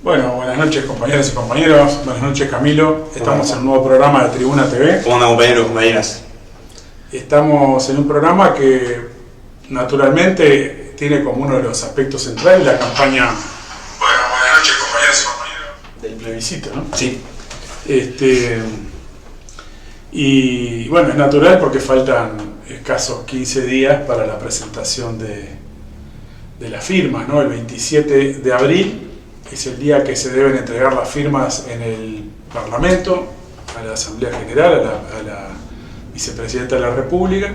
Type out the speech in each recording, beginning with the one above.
Bueno, buenas noches compañeras y compañeros, buenas noches Camilo, estamos en un nuevo programa de Tribuna TV. ¿Cómo andan compañeros, compañeras? Estamos en un programa que naturalmente tiene como uno de los aspectos centrales la campaña, bueno, buenas noches compañeras y compañeros, del plebiscito, ¿no? Sí. Y bueno, es natural porque faltan escasos 15 días para la presentación de las firmas, ¿no? El 27 de abril es el día que se deben entregar las firmas en el Parlamento, a la Asamblea General, a la Vicepresidenta de la República,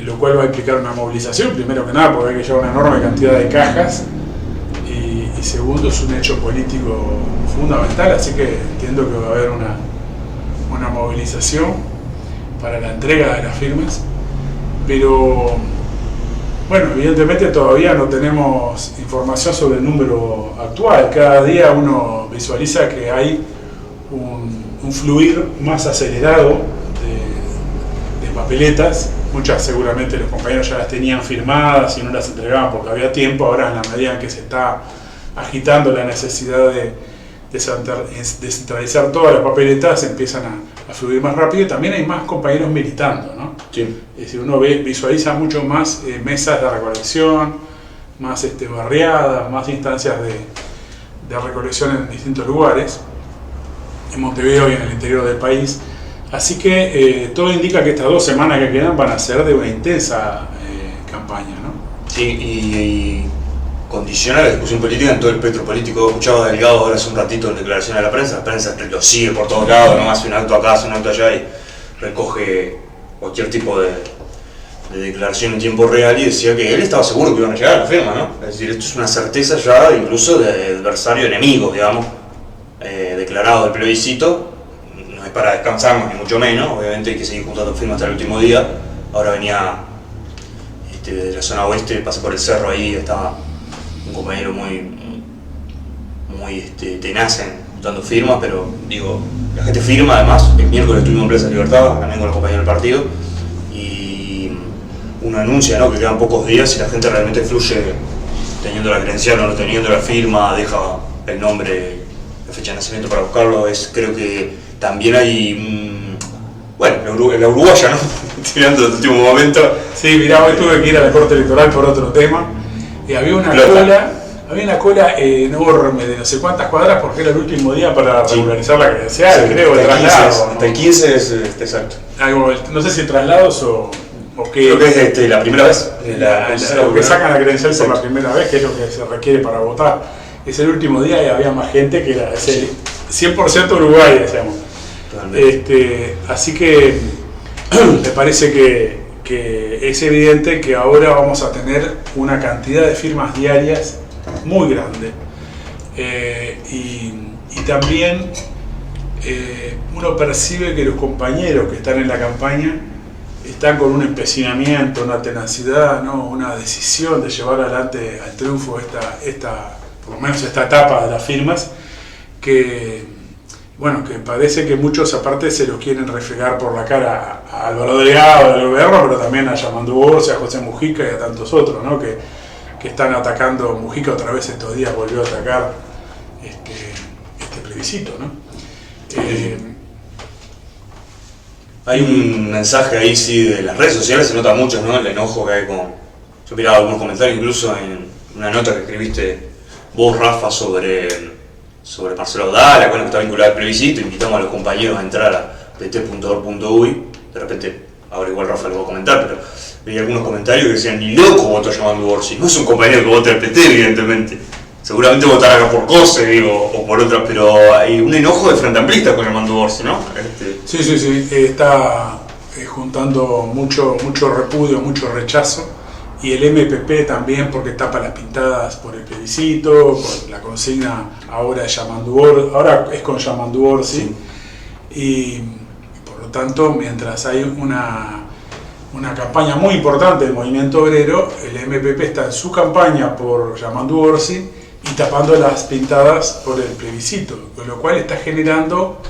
lo cual va a implicar una movilización, primero que nada porque hay que llevar una enorme cantidad de cajas, y segundo es un hecho político fundamental, así que entiendo que va a haber una movilización para la entrega de las firmas, pero bueno, evidentemente todavía no tenemos información sobre el número actual. Cada día uno visualiza que hay un fluir más acelerado de papeletas. Muchas seguramente los compañeros ya las tenían firmadas y no las entregaban porque había tiempo. Ahora, en la medida en que se está agitando la necesidad de descentralizar todas las papeletas, empiezan a fluir más rápido, y también hay más compañeros militando, ¿no? Sí. Es decir, uno visualiza mucho más mesas de recolección, más barriadas, más instancias de recolección en distintos lugares, en Montevideo y en el interior del país. Así que todo indica que estas 2 semanas que quedan van a ser de una intensa campaña, ¿no? Sí, y condiciona la discusión política en todo el espectro político. Escuchaba a Delgado ahora hace un ratito en declaración a la prensa lo sigue por todos lados, no hace un acto acá, hace un acto allá y recoge cualquier tipo de declaración en tiempo real, y decía que él estaba seguro que iban a llegar a la firma, ¿no? Es decir, esto es una certeza ya incluso de adversario enemigo, digamos, declarado del plebiscito. No es para descansarnos ni mucho menos, obviamente hay que seguir juntando firmas hasta el último día. Ahora venía de la zona oeste, pasé por el cerro, ahí estaba un compañero muy tenaz juntando firmas, pero digo, la gente firma. Además, el miércoles estuvimos en Plaza Libertad, también con los compañeros del partido, y uno anuncia, ¿no?, que quedan pocos días y la gente realmente fluye teniendo la credencial o no teniendo la firma, deja el nombre, la fecha de nacimiento para buscarlo. Creo que también hay la uruguaya, ¿no? Tirando el último momento. Sí, mirá, hoy tuve que ir a la Corte Electoral por otro tema, y había una cola enorme de no sé cuántas cuadras porque era el último día para regularizar la credencial, sí, creo, el traslado. Hasta el 15 es exacto. No sé si traslados o qué. Creo que es la primera vez. Lo que sacan la credencial por la primera vez, que es lo que se requiere para votar. Es el último día y había más gente que era 100% Uruguay, decíamos. Así que me parece que es evidente que ahora vamos a tener una cantidad de firmas diarias muy grande, y también uno percibe que los compañeros que están en la campaña están con un empecinamiento, una tenacidad, ¿no?, una decisión de llevar adelante al triunfo por lo menos esta etapa de las firmas, que parece que muchos aparte se los quieren refregar por la cara a Álvaro Delgado, al gobierno, pero también a Yamandu Orsi, a José Mujica y a tantos otros, ¿no?, que están atacando. Mujica otra vez estos días volvió a atacar este plebiscito, ¿no? Hay un mensaje ahí, sí, de las redes sociales, se nota mucho, ¿no?, el enojo que hay yo miraba algunos comentarios, incluso en una nota que escribiste vos, Rafa, sobre Marcelo Dala, que está vinculado al plebiscito. Invitamos a los compañeros a entrar a pt.org.uy. De repente, ahora igual Rafa lo va a comentar, pero veía algunos comentarios que decían: ni loco votó Yamandu Orsi. No es un compañero que vota al PT, evidentemente. Seguramente votará acá por COSE, o por otras, pero hay un enojo de frente amplista con Yamandu Orsi, ¿no? Sí, está juntando mucho repudio, mucho rechazo. Y el MPP también, porque tapa las pintadas por el plebiscito, por la consigna ahora es con Yamandu Orsi. Y por lo tanto, mientras hay una campaña muy importante del movimiento obrero, el MPP está en su campaña por Yamandu Orsi y tapando las pintadas por el plebiscito, con lo cual está generando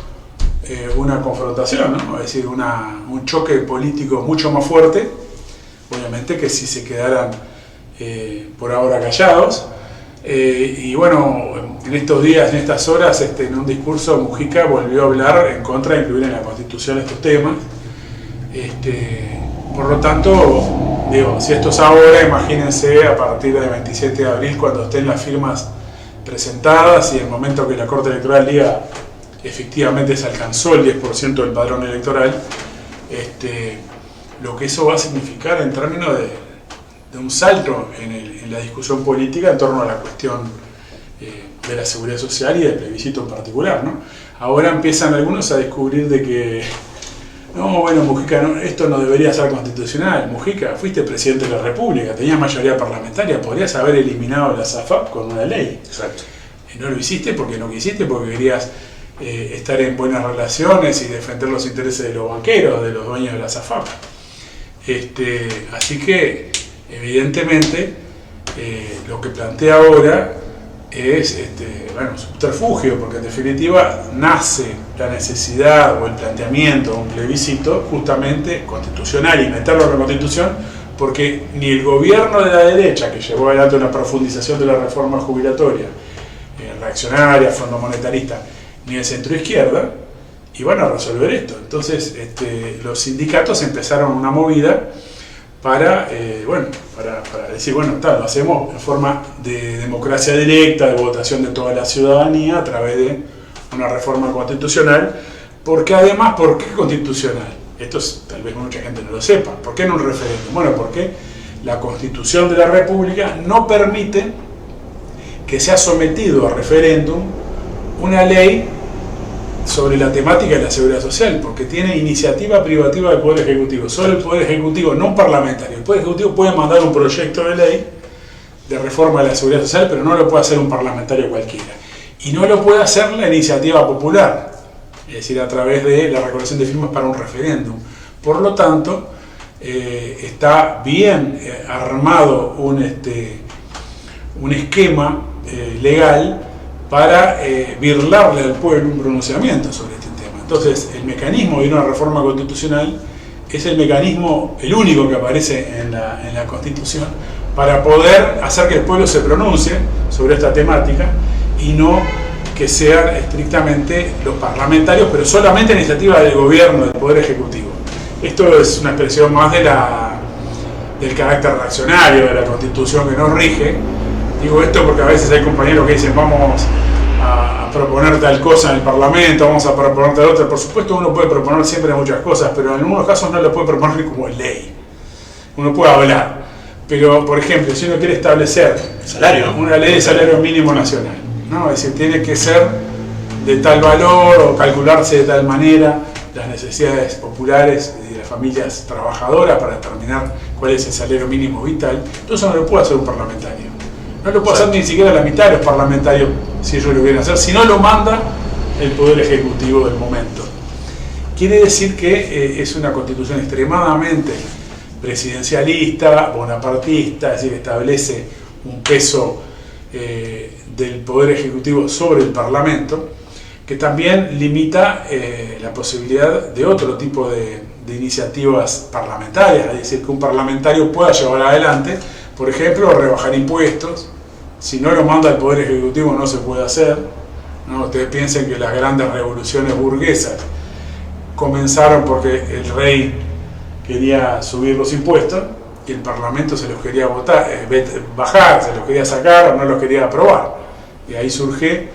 una confrontación, ¿no? Es decir, un choque político mucho más fuerte, obviamente, que si se quedaran por ahora callados. Y bueno, en estos días, en estas horas, en un discurso Mujica volvió a hablar en contra de incluir en la Constitución estos temas. Por lo tanto, digo, si esto es ahora, imagínense a partir del 27 de abril, cuando estén las firmas presentadas y el momento que la Corte Electoral diga efectivamente se alcanzó el 10% del padrón electoral, lo que eso va a significar en términos de un salto en la discusión política en torno a la cuestión de la seguridad social y del plebiscito en particular, ¿no? Ahora empiezan algunos a descubrir de que no, bueno, Mujica, no, esto no debería ser constitucional. Mujica, fuiste presidente de la República, tenías mayoría parlamentaria, podrías haber eliminado la SAFAP con una ley. Exacto. No lo hiciste porque no quisiste, porque querías estar en buenas relaciones y defender los intereses de los banqueros, de los dueños de la SAFAP. Así que, evidentemente, lo que plantea ahora es un subterfugio, porque en definitiva nace la necesidad o el planteamiento de un plebiscito justamente constitucional y meterlo en la Constitución, porque ni el gobierno de la derecha, que llevó adelante una profundización de la reforma jubilatoria, reaccionaria, fondo monetarista, ni el centro izquierda, iban a resolver esto. Entonces los sindicatos empezaron una movida para decir, bueno, lo hacemos en forma de democracia directa, de votación de toda la ciudadanía a través de una reforma constitucional, porque además, ¿por qué constitucional? Esto tal vez mucha gente no lo sepa. ¿Por qué no un referéndum? Bueno, porque la Constitución de la República no permite que sea sometido a referéndum una ley sobre la temática de la seguridad social, porque tiene iniciativa privativa del Poder Ejecutivo. Solo el Poder Ejecutivo, no un parlamentario. El Poder Ejecutivo puede mandar un proyecto de ley de reforma de la seguridad social, pero no lo puede hacer un parlamentario cualquiera. Y no lo puede hacer la iniciativa popular, es decir, a través de la recolección de firmas para un referéndum. Por lo tanto, está bien armado un esquema legal para birlarle al pueblo un pronunciamiento sobre este tema. Entonces, el mecanismo de una reforma constitucional es el mecanismo, el único que aparece en la Constitución, para poder hacer que el pueblo se pronuncie sobre esta temática y no que sean estrictamente los parlamentarios, pero solamente iniciativa del gobierno, del Poder Ejecutivo. Esto es una expresión más del carácter reaccionario de la Constitución que nos rige. Digo esto porque a veces hay compañeros que dicen vamos a proponer tal cosa en el Parlamento, vamos a proponer tal otra. Por supuesto uno puede proponer siempre muchas cosas, pero en algunos casos no lo puede proponer como ley. Uno puede hablar, pero por ejemplo, si uno quiere establecer una ley de salario mínimo nacional, ¿no? Es decir, tiene que ser de tal valor o calcularse de tal manera las necesidades populares de las familias trabajadoras para determinar cuál es el salario mínimo vital. Entonces no lo puede hacer un parlamentario. No lo puede hacer ni siquiera la mitad de los parlamentarios si ellos lo quieren hacer, si no lo manda el Poder Ejecutivo del momento. Quiere decir que es una constitución extremadamente presidencialista, bonapartista, es decir, establece un peso del Poder Ejecutivo sobre el Parlamento, que también limita la posibilidad de otro tipo de iniciativas parlamentarias, es decir, que un parlamentario pueda llevar adelante, por ejemplo, rebajar impuestos. Si no lo manda el Poder Ejecutivo no se puede hacer, ¿no? Ustedes piensen que las grandes revoluciones burguesas comenzaron porque el rey quería subir los impuestos y el Parlamento se los quería bajar, se los quería sacar o no los quería aprobar. Y ahí surge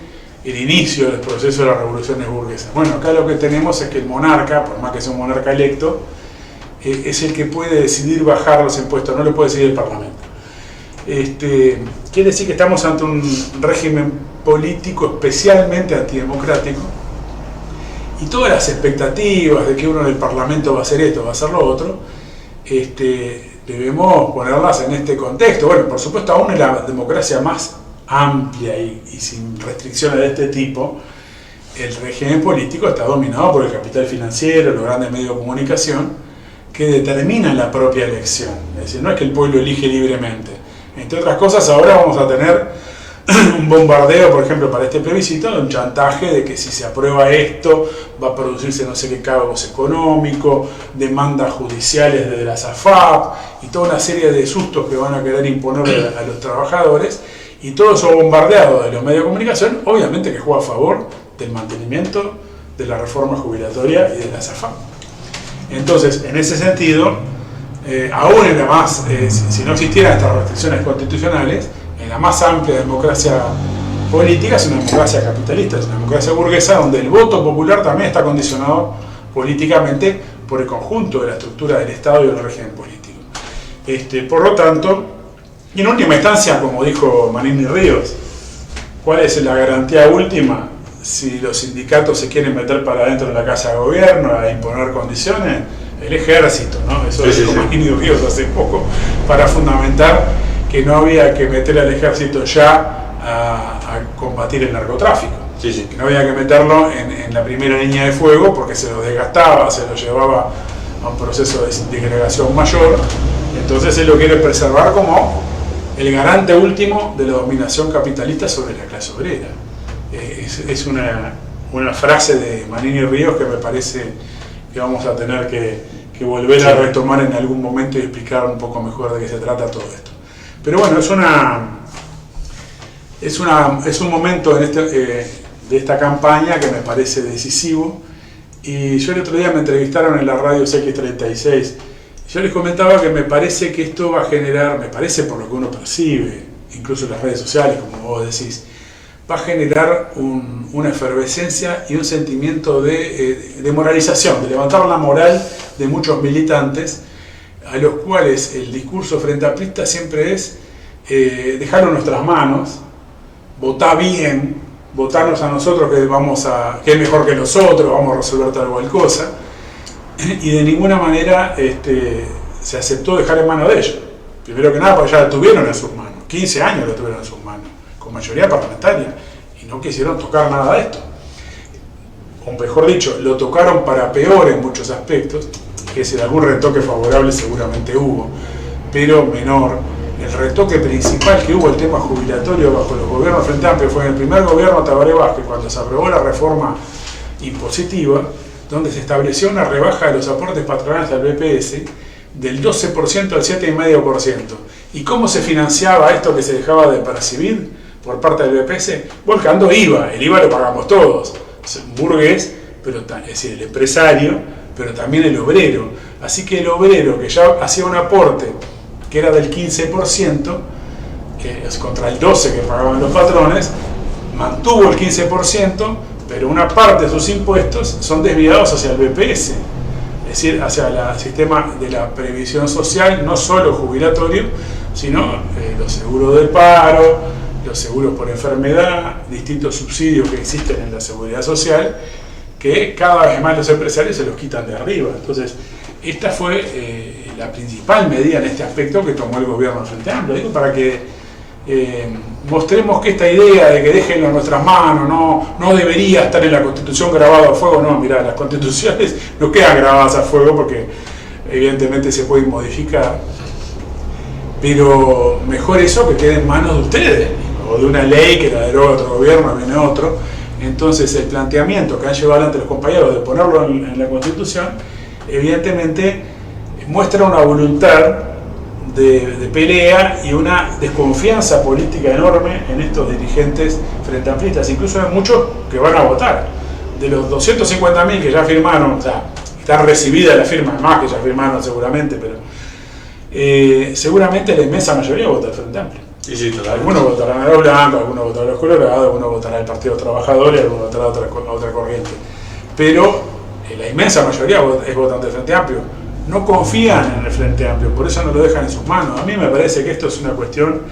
el inicio del proceso de las revoluciones burguesas. Bueno, acá lo que tenemos es que el monarca, por más que sea un monarca electo, es el que puede decidir bajar los impuestos, no lo puede decidir el Parlamento. Quiere decir que estamos ante un régimen político especialmente antidemocrático, y todas las expectativas de que uno en el Parlamento va a hacer esto, va a hacer lo otro, debemos ponerlas en este contexto. Bueno, por supuesto, aún en la democracia más amplia y sin restricciones de este tipo, el régimen político está dominado por el capital financiero, los grandes medios de comunicación, que determinan la propia elección. Es decir, no es que el pueblo elige libremente. Entre otras cosas, ahora vamos a tener un bombardeo, por ejemplo, para este plebiscito, un chantaje de que si se aprueba esto va a producirse no sé qué caos económico, demandas judiciales desde la SAFAP y toda una serie de sustos que van a querer imponer a los trabajadores, Y todo eso bombardeado de los medios de comunicación, obviamente que juega a favor del mantenimiento de la reforma jubilatoria y de la SAFAM. Entonces, en ese sentido, aún en la más, si no existieran estas restricciones constitucionales, en la más amplia democracia política es una democracia capitalista, es una democracia burguesa donde el voto popular también está condicionado políticamente por el conjunto de la estructura del Estado y del régimen político. Por lo tanto, y en última instancia, como dijo Manini Ríos, ¿cuál es la garantía última? Si los sindicatos se quieren meter para adentro de la casa de gobierno a imponer condiciones, el ejército, ¿no? Eso lo dijo Manini Ríos hace poco, para fundamentar que no había que meter al ejército ya a combatir el narcotráfico. Que no había que meterlo en la primera línea de fuego porque se lo desgastaba, se lo llevaba a un proceso de segregación mayor. Entonces él lo quiere preservar como el garante último de la dominación capitalista sobre la clase obrera. Es una frase de Manini Ríos que me parece que vamos a tener que volver a retomar en algún momento y explicar un poco mejor de qué se trata todo esto. Pero bueno, es un momento de esta campaña que me parece decisivo. Y yo el otro día me entrevistaron en la radio CX36. Yo les comentaba que me parece que esto va a generar, me parece por lo que uno percibe, incluso en las redes sociales, como vos decís, va a generar una efervescencia y un sentimiento de moralización, de levantar la moral de muchos militantes, a los cuales el discurso frente amplista siempre es dejarlo en nuestras manos, votar bien, votarnos a nosotros que es mejor que nosotros, vamos a resolver tal cual cosa, y de ninguna manera se aceptó dejar en manos de ellos. Primero que nada, porque ya la tuvieron en sus manos, 15 años la tuvieron en sus manos, con mayoría parlamentaria, y no quisieron tocar nada de esto. O mejor dicho, lo tocaron para peor en muchos aspectos, que si algún retoque favorable seguramente hubo, pero menor. El retoque principal que hubo, el tema jubilatorio bajo los gobiernos Frente Amplio, fue en el primer gobierno Tabaré Vázquez, cuando se aprobó la reforma impositiva, donde se estableció una rebaja de los aportes patronales al BPS del 12% al 7,5%. ¿Y cómo se financiaba esto que se dejaba de percibir por parte del BPS? Volcando IVA. El IVA lo pagamos todos. Es un burgués, pero, es decir, el empresario, pero también el obrero. Así que el obrero que ya hacía un aporte que era del 15%, que es contra el 12% que pagaban los patrones, mantuvo el 15%, pero una parte de sus impuestos son desviados hacia el BPS, es decir, hacia el sistema de la previsión social, no solo jubilatorio, sino los seguros de paro, los seguros por enfermedad, distintos subsidios que existen en la seguridad social, que cada vez más los empresarios se los quitan de arriba. Entonces, esta fue la principal medida en este aspecto que tomó el gobierno del Frente Amplio. Digo, para que mostremos que esta idea de que déjenlo en nuestras manos no debería estar en la Constitución grabado a fuego. No, mirá, las constituciones no quedan grabadas a fuego porque evidentemente se pueden modificar, pero mejor eso que quede en manos de ustedes, o de una ley que la deroga otro gobierno, viene otro. Entonces el planteamiento que han llevado adelante los compañeros de ponerlo en la Constitución evidentemente muestra una voluntad de pelea y una desconfianza política enorme en estos dirigentes frente amplistas. Incluso hay muchos que van a votar. De los 250.000 que ya firmaron, o sea, están recibidas las firmas, más que ya firmaron seguramente, pero seguramente la inmensa mayoría vota al Frente Amplio. Sí, algunos votarán a los blancos, algunos votarán a los colorados, algunos votarán al Partido Trabajador y algunos votarán a otra corriente. Pero la inmensa mayoría es votante del Frente Amplio. No confían en el Frente Amplio, por eso no lo dejan en sus manos. A mí me parece que esto es una cuestión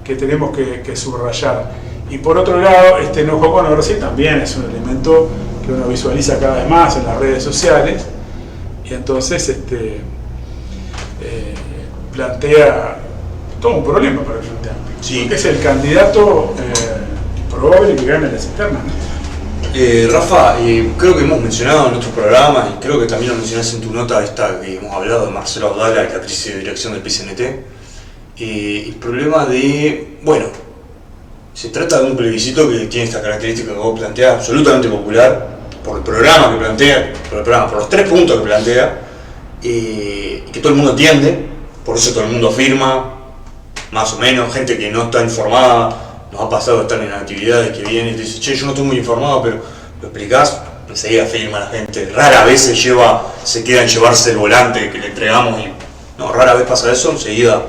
que tenemos que subrayar. Y por otro lado, este enojo con Orsi también es un elemento que uno visualiza cada vez más en las redes sociales, y entonces plantea todo un problema para el Frente Amplio. Sí. Porque es el candidato probable que gane las internas, ¿no? Rafa, creo que hemos mencionado en nuestros programas, y creo que también lo mencionaste en tu nota esta que hemos hablado de Marcelo Audala, la crisis de dirección del PCNT, el problema de, bueno, se trata de un plebiscito que tiene esta característica que vos planteás, absolutamente popular, por el programa que plantea, por los 3 puntos que plantea, y que todo el mundo entiende, por eso todo el mundo firma, más o menos, gente que no está informada nos ha pasado estar en actividades que vienen y te dicen, che, yo no estoy muy informado, pero lo explicás, enseguida firma la gente. Rara vez se queda en llevarse el volante que le entregamos y no, rara vez pasa eso, enseguida.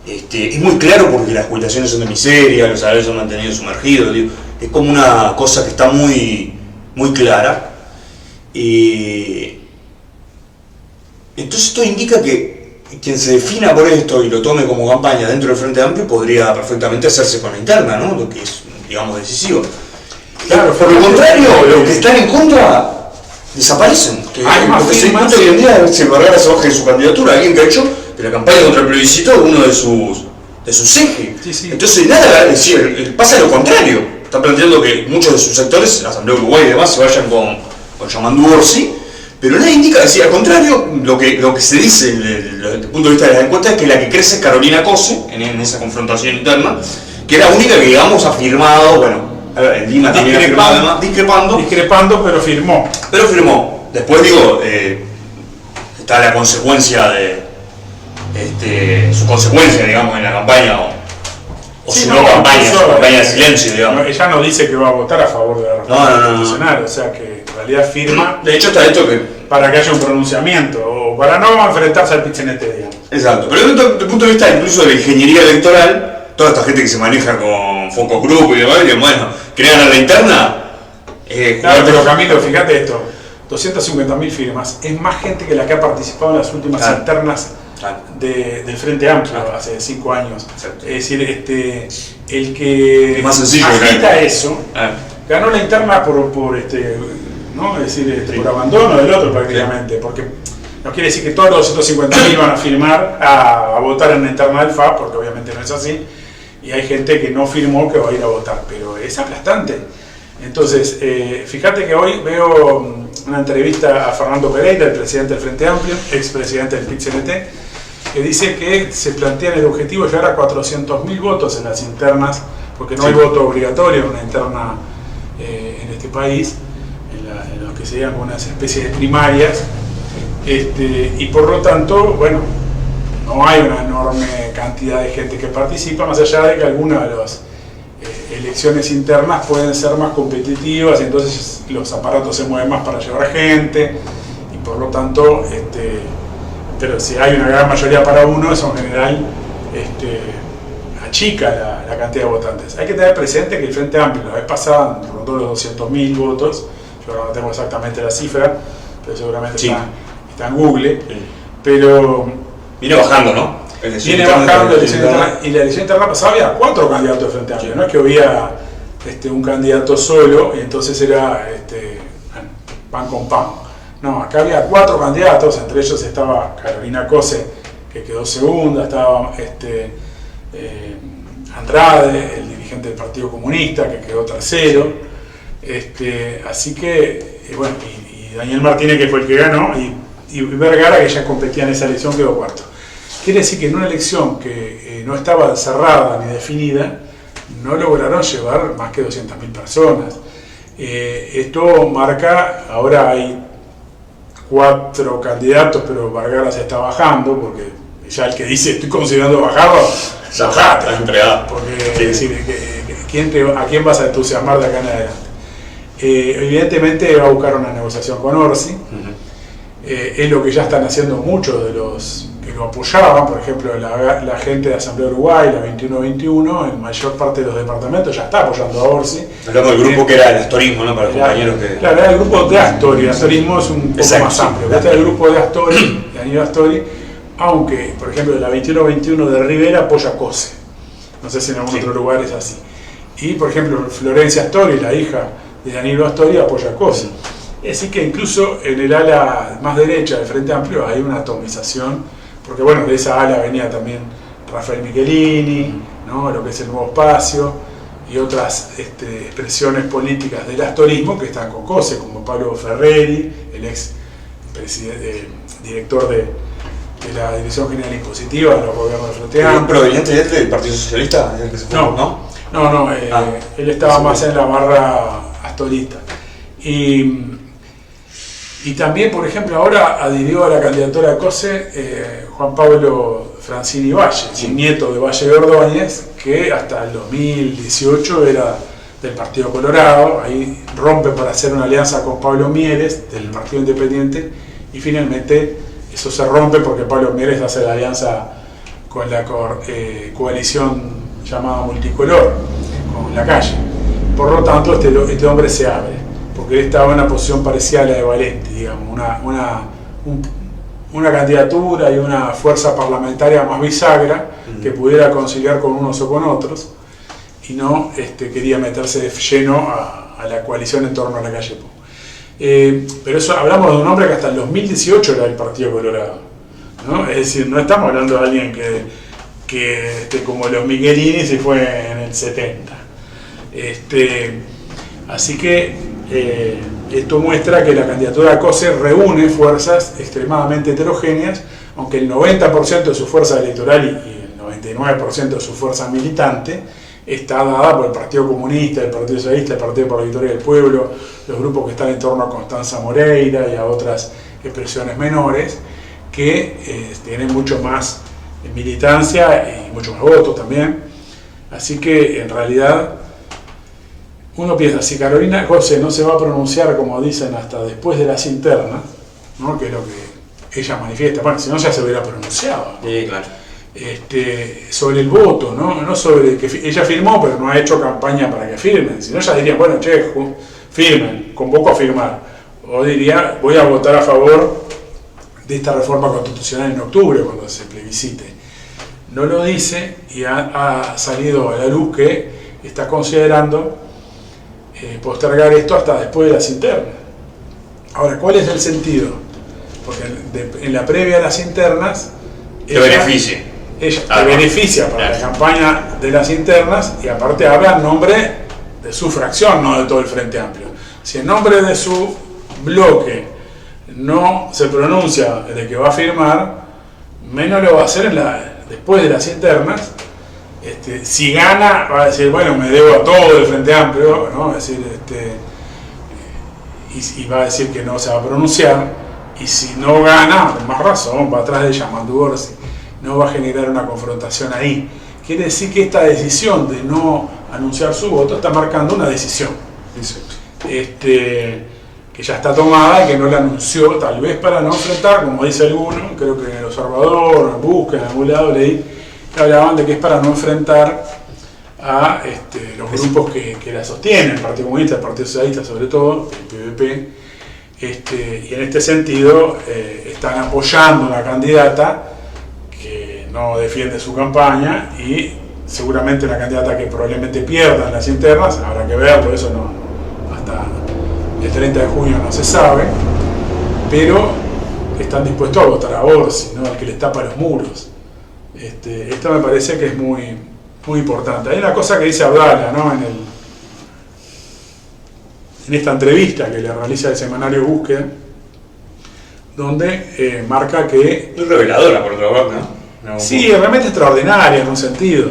Es muy claro porque las jubilaciones son de miseria, los salarios son mantenidos sumergidos, digo, es como una cosa que está muy, muy clara. Y entonces esto indica que quien se defina por esto y lo tome como campaña dentro del Frente Amplio podría perfectamente hacerse con la interna, ¿no? Lo que es, digamos, decisivo. Claro, por lo contrario, los que están en contra desaparecen. Porque se discute hoy en día si Vergara se baje de su candidatura, alguien que ha hecho de la campaña contra el plebiscito uno de sus ejes. Sí, sí. Entonces nada, es decir, pasa lo contrario. Está planteando que muchos de sus sectores, la Asamblea Uruguay y demás, se vayan con Yamandu Orsi, pero nada indica, decir, al contrario, lo que se dice desde el punto de vista de las encuestas es que la que crece es Carolina Cose en esa confrontación interna, que es la única que, digamos, ha firmado, bueno, el Lima también ha firmado, además, discrepando, pero firmó. Después digo, está la consecuencia de su consecuencia, digamos, en la campaña, o sí, su no campaña, su campaña de silencio, digamos. Ella no dice que va a votar a favor de la reforma constitucional, o sea que en realidad firma. De hecho, está esto que. Para que haya un pronunciamiento, o para no enfrentarse al PIT-CNT, digamos. Exacto, pero desde el punto de vista incluso de la ingeniería electoral, toda esta gente que se maneja con focus group y demás, bueno, crean a la interna. Claro, pero Camilo, fíjate esto: 250.000 firmas, es más gente que la que ha participado en las últimas internas del Frente Amplio hace 5 años. Exacto. Es decir, el que agita eso ganó la interna por ¿no? Es decir, por abandono del otro prácticamente, porque no quiere decir que todos los 250.000 van a firmar a votar en la interna del FA, porque obviamente no es así, y hay gente que no firmó que va a ir a votar, pero es aplastante. Entonces, fíjate que hoy veo una entrevista a Fernando Pereira, el presidente del Frente Amplio, expresidente del PIT-CNT, que dice que se plantea el objetivo de llegar a 400.000 votos en las internas, porque no hay voto obligatorio en una interna en este país, en lo que se llaman unas especies de primarias, y por lo tanto, bueno, no hay una enorme cantidad de gente que participa, más allá de que algunas de las elecciones internas pueden ser más competitivas, y entonces los aparatos se mueven más para llevar gente, y por lo tanto, pero si hay una gran mayoría para uno, eso en general achica la cantidad de votantes. Hay que tener presente que el Frente Amplio la vez pasada rondó los 200.000 votos, yo ahora no tengo exactamente la cifra, pero seguramente está en Google, pero viene bajando, ¿no? Viene bajando la elección interna, y la elección interna pasada había 4 candidatos de Frente Amplio, no es que había un candidato solo y entonces era pan con pan. No, acá había 4 candidatos, entre ellos estaba Carolina Cose, que quedó segunda, estaba Andrade, el dirigente del Partido Comunista, que quedó tercero, así que, bueno, y Daniel Martínez, que fue el que ganó, y Vergara, que ya competía en esa elección, quedó cuarto. Quiere decir que en una elección que no estaba cerrada ni definida, no lograron llevar más que 200.000 personas. Esto marca, ahora hay 4 candidatos, pero Vergara se está bajando, porque ya el que dice estoy considerando bajarlo, bajate, porque es decir, ¿a quién vas a entusiasmar de acá en adelante? Evidentemente va a buscar una negociación con Orsi, es lo que ya están haciendo muchos de los que lo apoyaban, por ejemplo la gente de Asamblea Uruguay, la 2121, en mayor parte de los departamentos ya está apoyando a Orsi. Hablamos del grupo que era el astorismo, ¿no? Para los compañeros que... Claro, era el grupo de Astori, el astorismo es un poco más amplio, este es el grupo de Astori, de Danilo Astori, aunque, por ejemplo, la 2121 de Rivera apoya a Cose, no sé si en algún otro lugar es así. Y, por ejemplo, Florencia Astori, la hija de Danilo Astori, apoya a Cose. Es decir que incluso en el ala más derecha del Frente Amplio hay una atomización, porque bueno, de esa ala venía también Rafael Michelini, ¿no? Lo que es el Nuevo Espacio, y otras expresiones políticas del astorismo que están con Cose, como Pablo Ferreri, el ex director de la Dirección General Impositiva de los gobiernos del Frente Amplio. ¿Proveniente del Partido Socialista? ¿El que se fue? No, él estaba más en la barra astorista. Y Y también, por ejemplo, ahora adhirió a la candidatura de COSE Juan Pablo Francini Valle, Sí. nieto de Valle de Ordóñez, que hasta el 2018 era del Partido Colorado, ahí rompe para hacer una alianza con Pablo Mieres, del Partido Independiente, y finalmente eso se rompe porque Pablo Mieres hace la alianza con la coalición llamada Multicolor, con la calle. Por lo tanto, este hombre se abre, porque él estaba en una posición parecida a la de Valenti, digamos, una candidatura y una fuerza parlamentaria más bisagra que pudiera conciliar con unos o con otros, y no quería meterse de lleno a la coalición en torno a la calle Pou. Pero eso hablamos de un hombre que hasta el 2018 era del Partido Colorado, ¿no? Es decir, no estamos hablando de alguien que como los Michelini se fue en el 70. Así que esto muestra que la candidatura de COSE reúne fuerzas extremadamente heterogéneas, aunque el 90% de su fuerza electoral y el 99% de su fuerza militante está dada por el Partido Comunista, el Partido Socialista, el Partido por la Victoria del Pueblo, los grupos que están en torno a Constanza Moreira y a otras expresiones menores, que tienen mucho más militancia y mucho más votos también. Así que en realidad uno piensa, si Carolina COSE no se va a pronunciar, como dicen, hasta después de las internas, ¿no? Que es lo que ella manifiesta, bueno, si no ya se hubiera pronunciado, ¿no? Sí, claro. Sobre el voto, no sobre que ella firmó, pero no ha hecho campaña para que firmen. Si no, ella diría, bueno, che, firmen, convoco a firmar. O diría, voy a votar a favor de esta reforma constitucional en octubre, cuando se plebiscite. No lo dice y ha salido a la luz que está considerando postergar esto hasta después de las internas. Ahora, ¿cuál es el sentido? Porque en la previa a las internas Te beneficia. Ella te beneficia para la campaña de las internas y aparte habla en nombre de su fracción, no de todo el Frente Amplio. Si en nombre de su bloque no se pronuncia de que va a firmar, menos lo va a hacer después de las internas. Si gana, va a decir, bueno, me debo a todo el Frente Amplio, ¿no? Es decir, y va a decir que no se va a pronunciar. Y si no gana, con más razón, va atrás de ella, Manduorsi. No va a generar una confrontación ahí. Quiere decir que esta decisión de no anunciar su voto está marcando una decisión que ya está tomada y que no la anunció, tal vez para no enfrentar, como dice alguno, creo que en El Observador, en Busca, en algún lado leí, que hablaban de que es para no enfrentar a los grupos que la sostienen, el Partido Comunista, el Partido Socialista sobre todo, el PVP, y en este sentido están apoyando una candidata que no defiende su campaña y seguramente una candidata que probablemente pierda en las internas, habrá que verlo, eso no, hasta el 30 de junio no se sabe, pero están dispuestos a votar a Orsi, ¿no? Al que les tapa los muros. Esto me parece que es muy, muy importante. Hay una cosa que dice Abdala, ¿no? En esta entrevista que le realiza el semanario Búsqueda, donde marca que... Muy reveladora, por otra parte, ¿no? Sí, realmente extraordinaria en un sentido,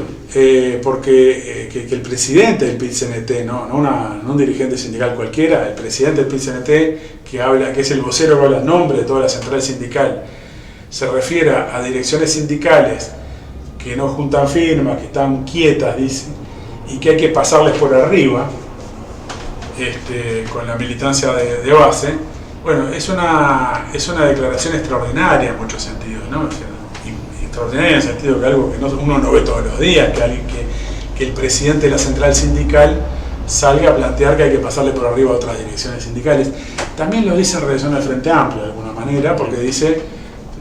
porque que el presidente del PIT-CNT, no un dirigente sindical cualquiera, el presidente del PIT-CNT, que es el vocero que habla en nombre de toda la central sindical, se refiere a direcciones sindicales que no juntan firmas, que están quietas, dice, y que hay que pasarles por arriba, con la militancia de base. Bueno, es una declaración extraordinaria en muchos sentidos, ¿no? O sea, extraordinaria en el sentido que algo que uno no ve todos los días, que el presidente de la central sindical salga a plantear que hay que pasarle por arriba a otras direcciones sindicales. También lo dice en relación al Frente Amplio de alguna manera, porque dice,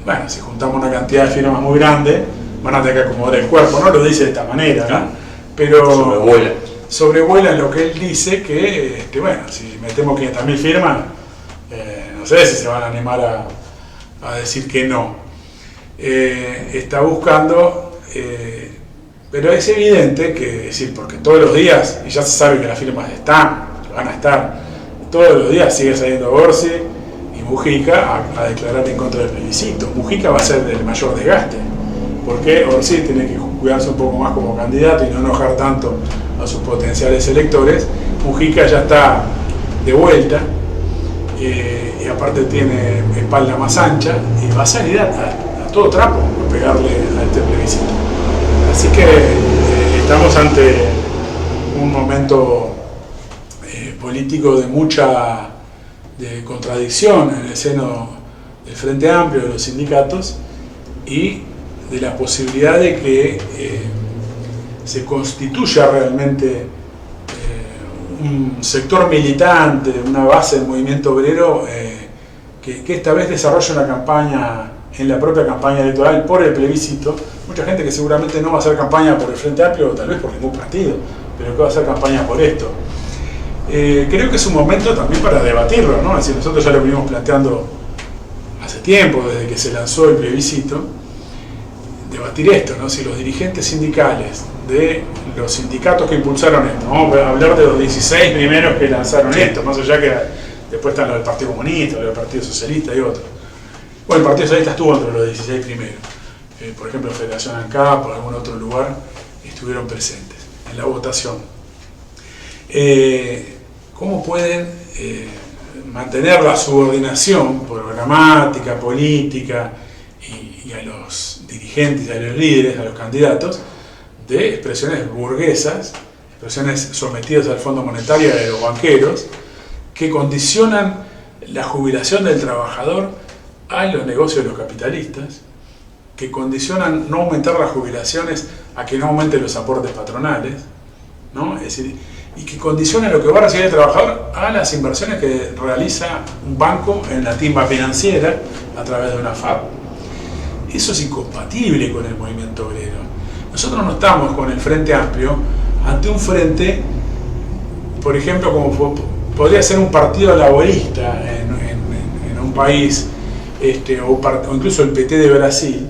bueno, si juntamos una cantidad de firmas muy grande, van a tener que acomodar el cuerpo. No lo dice de esta manera, ¿no? Pero sobrevuela lo que él dice, que bueno, si metemos 500.000 firmas, no sé si se van a animar a decir que no. Está buscando, pero es evidente que, es decir, porque todos los días, y ya se sabe que las firmas están, van a estar, todos los días sigue saliendo Orsi y Mujica a declarar en contra del plebiscito. Mujica va a ser el mayor desgaste, porque Orsi tiene que cuidarse un poco más como candidato y no enojar tanto a sus potenciales electores. Mujica ya está de vuelta, y aparte tiene espalda más ancha y va a salir a todo trapo a pegarle a este plebiscito. Así que estamos ante un momento político de mucha contradicción en el seno del Frente Amplio, de los sindicatos, y de la posibilidad de que se constituya realmente un sector militante, una base del movimiento obrero que esta vez desarrolla una campaña, en la propia campaña electoral, por el plebiscito. Mucha gente que seguramente no va a hacer campaña por el Frente Amplio, o tal vez por ningún partido, pero que va a hacer campaña por esto. Creo que es un momento también para debatirlo, ¿no? Es decir, nosotros ya lo venimos planteando hace tiempo, desde que se lanzó el plebiscito, debatir esto, ¿no? Si los dirigentes sindicales de los sindicatos que impulsaron esto, vamos a hablar de los 16 primeros que lanzaron esto, más allá que después están los del Partido Comunista, los del Partido Socialista y otros. Bueno, el Partido Socialista estuvo entre los 16 primeros. Por ejemplo, Federación ANCAP o algún otro lugar estuvieron presentes en la votación. ¿Cómo pueden mantener la subordinación programática, política y a los dirigentes, a los líderes, a los candidatos, de expresiones burguesas, expresiones sometidas al Fondo Monetario y de los banqueros, que condicionan la jubilación del trabajador a los negocios de los capitalistas, que condicionan no aumentar las jubilaciones a que no aumenten los aportes patronales, ¿no? Es decir, y que condiciona lo que va a recibir el trabajador a las inversiones que realiza un banco en la timba financiera a través de una FAP. Eso es incompatible con el movimiento obrero. Nosotros no estamos con el Frente Amplio ante un frente, por ejemplo, como podría ser un partido laborista en un país, o incluso el PT de Brasil,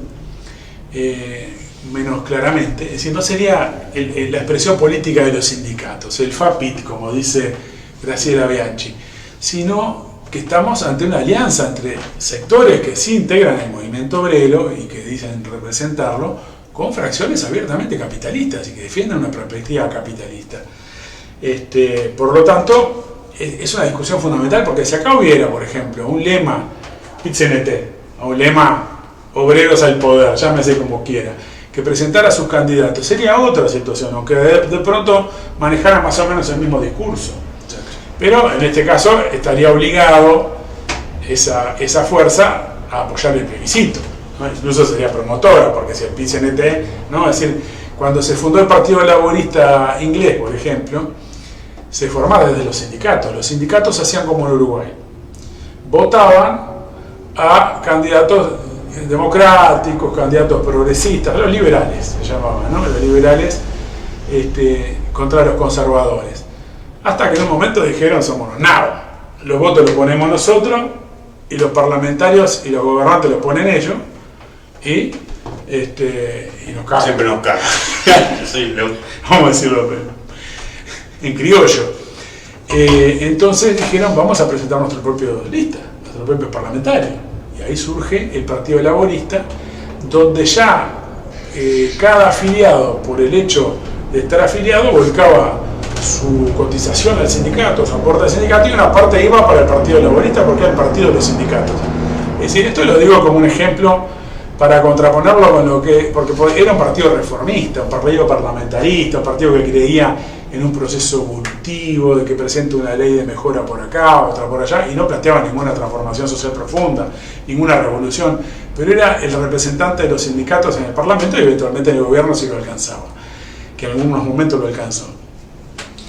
menos claramente. Es decir, no sería la expresión política de los sindicatos, el FAPIT, como dice Graciela Bianchi, sino que estamos ante una alianza entre sectores que sí integran el movimiento obrero y que dicen representarlo, con fracciones abiertamente capitalistas y que defienden una perspectiva capitalista. Por lo tanto, es una discusión fundamental, porque si acá hubiera, por ejemplo, un lema PIT-CNT, o un lema obreros al poder, llámese como quiera, que presentara a sus candidatos, sería otra situación, aunque de pronto manejara más o menos el mismo discurso. Pero en este caso estaría obligado esa fuerza a apoyar el plebiscito, ¿no? Incluso sería promotora, porque si el PIT-CNT, ¿no? Es decir, cuando se fundó el Partido Laborista Inglés, por ejemplo, se formaba desde los sindicatos. Los sindicatos hacían como en Uruguay, votaban a candidatos democráticos, candidatos progresistas, los liberales se llamaban, ¿no? Los liberales contra los conservadores. Hasta que en un momento dijeron, somos nada, los votos los ponemos nosotros y los parlamentarios y los gobernantes los ponen ellos y nos cagan. Siempre nos cagan. Sí, vamos a decirlo en criollo. Entonces dijeron, vamos a presentar nuestra propia lista, nuestro propio parlamentario. Y ahí surge el Partido Laborista, donde ya cada afiliado, por el hecho de estar afiliado, volcaba su cotización al sindicato, su aporte al sindicato, y una parte iba para el Partido Laborista porque era el partido de los sindicatos. Es decir, esto lo digo como un ejemplo para contraponerlo con lo que... porque era un partido reformista, un partido parlamentarista, un partido que creía en un proceso evolutivo, de que presente una ley de mejora por acá, otra por allá, y no planteaba ninguna transformación social profunda, ninguna revolución, pero era el representante de los sindicatos en el Parlamento y eventualmente en el gobierno si lo alcanzaba, que en algunos momentos lo alcanzó.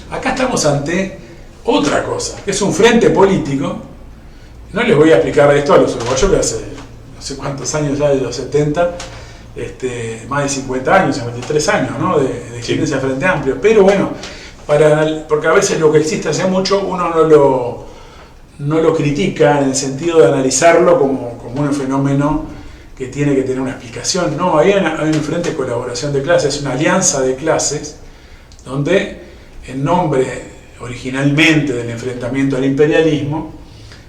Acá estamos ante otra cosa, que es un frente político. No les voy a explicar esto a los uruguayos que hace no sé cuántos años ya, de los 70, más de 50 años, 53 años, ¿no? de existencia Frente Amplio. Pero bueno, porque a veces lo que existe hace mucho uno no lo critica en el sentido de analizarlo como un fenómeno que tiene que tener una explicación. No, hay un frente de colaboración de clases, una alianza de clases, donde en nombre originalmente del enfrentamiento al imperialismo